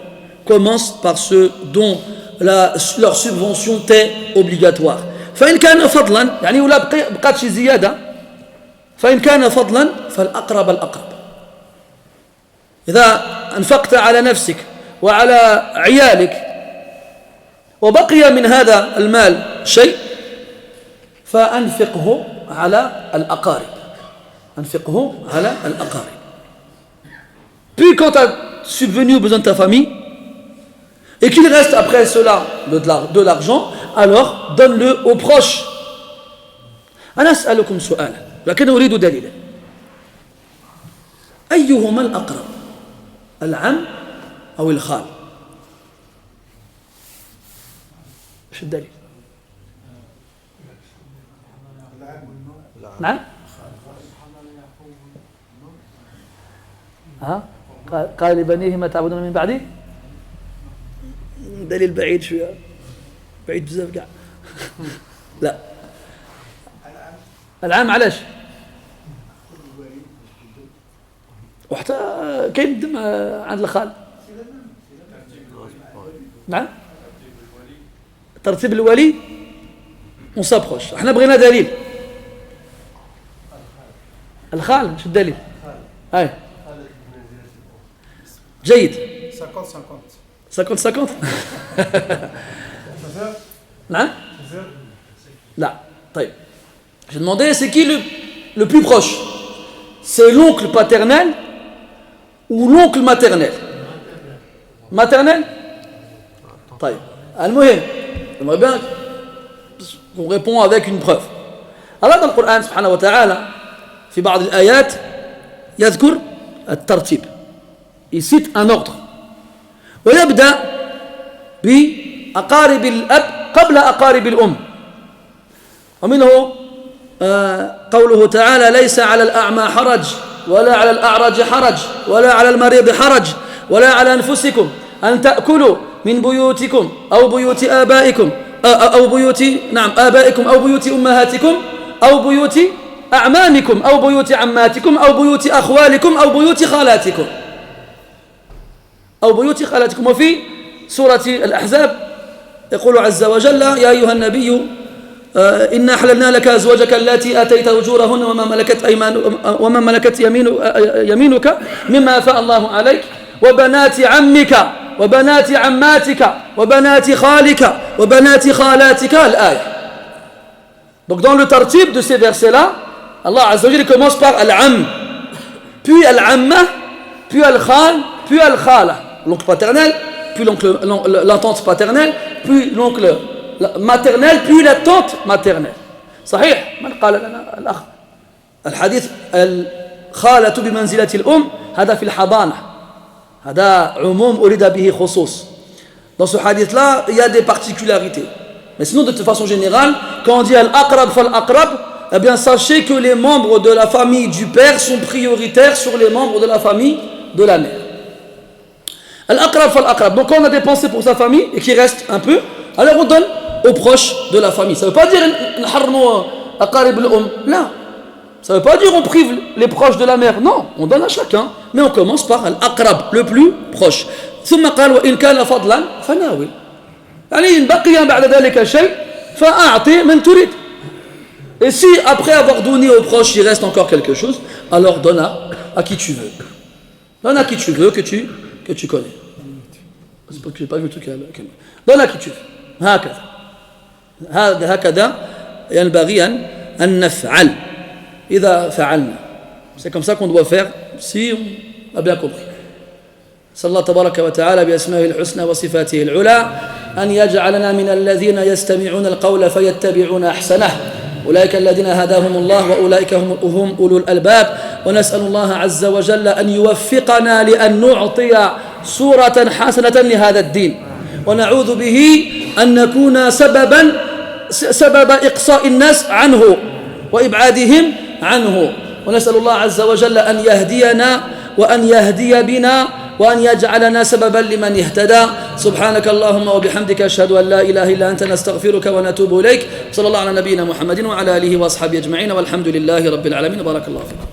Commence par ceux dont leur subvention t'est obligatoire. فإن كان فضلا يعني ولا بقات شي زيادة فإن كان فضلا فالأقرب الأقرب. إذا أنفقت على نفسك وعلى عيالك وبقي من هذا المال شيء فأنفقه على الأقارب. أنفقه على الأقارب. Puis quand tu as subvenu aux besoins de ta famille et qu'il reste après cela de l'argent, alors donne-le aux proches. أنا أسألكم سؤالا لكن أريد دليلا. أيهما الأقرب؟ العم أو الخال؟ إيش الدليل؟ نعم؟ ها؟ قال لبنيه ما تعبدون من بعدي؟ دليل بعيد شوية، بعيد بزاف كاع. لا العام علاش؟ وحتى كاين الدم عند الخال. نعم ترتيب الولي on s'approche. احنا بغينا دليل. الخال شو الدليل؟ هاي جيد 50-50 نعم لا طيب j'ai demandé c'est qui le plus proche, c'est l'oncle paternel ou l'oncle maternel? Maternel. طيب المهم j'aimerais bien qu'on répond avec une preuve. Allah dans le Coran subhanahu wa ta'ala في بعض الآيات يذكر الترتيب, il cite un ordre ويبدأ بأقارب الأب قبل أقارب الأم, ومنه قوله تعالى ليس على الأعمى حرج ولا على الأعرج حرج ولا على المريض حرج ولا على أنفسكم أن تأكلوا من بيوتكم أو بيوت آبائكم أو بيوت آبائكم أو بيوت أمهاتكم أو بيوت أعمامكم أو بيوت عماتكم أو بيوت أخوالكم أو بيوت خالاتكم أو بيوت خالاتكم. وفي سورة الأحزاب يقول عز وجل يا أيها النبي إنا حللنا لك أزواجك التي آتيت أجورهن وما ملكت يمينك مما أفاء الله عليك وبنات عمك وبنات عماتك وبنات خالك وبنات خالاتك الآية. Donc dans le tartib de ces versets-là, Allah Azza wa Jalla commence par Al-Am, puis Al-Amma, puis Al-Khal, puis Al-Khala, l'oncle paternel, puis la tante paternelle, puis l'oncle maternel, puis la tante maternelle. صحيح؟ من قال لنا الأخ الحديث الخالة بمنزلة الأم هذا في الحضانة, هذا عموم أريد به خصوص. Dans ce hadith-là, il y a des particularités. Mais sinon, de toute façon générale, quand on dit al-aqrab fal-aqrab, eh bien sachez que les membres de la famille du père sont prioritaires sur les membres de la famille de la mère. Al-aqrab fal-aqrab. Donc quand on a dépensé pour sa famille et qu'il reste un peu, alors on donne aux proches de la famille. Ça ne veut pas dire aqarib al-um. Là. Ça ne veut pas dire on prive les proches de la mère. Non, on donne à chacun. Mais on commence par al-aqrab, le plus proche. ثم قال وإن كان فضلا فناول. يعني إن بقي بعد ذلك شيء فأعطي من تريد. Et si après avoir donné aux proches il reste encore quelque chose, alors donne à qui tu veux. Donne à qui tu veux, que tu connais. C'est parce que j'ai pas vu le truc à la caméra. Donne à qui tu veux. هكذا ينبغي أن نفعل إذا فعلنا. C'est comme ça qu'on doit faire si on a bien compris. صلى الله تبارك وتعالى بأسمائه الحسنى وصفاته العلى أن يجعلنا من الذين يستمعون القول فيتبعون أحسنه أولئك الذين هداهم الله وأولئك هم أولو الألباب. ونسأل الله عز وجل أن يوفقنا لأن نعطي صورة حسنة لهذا الدين, ونعوذ به أن نكون سبب إقصاء الناس عنه وإبعادهم عنه. ونسأل الله عز وجل أن يهدينا وأن يهدي بنا وأن يجعلنا سببا لمن اهتدى. سبحانك اللهم وبحمدك أشهد أن لا إله إلا أنت نستغفرك ونتوب إليك. صلى الله على نبينا محمد وعلى آله وأصحابه أجمعين والحمد لله رب العالمين. بارك الله فيكم.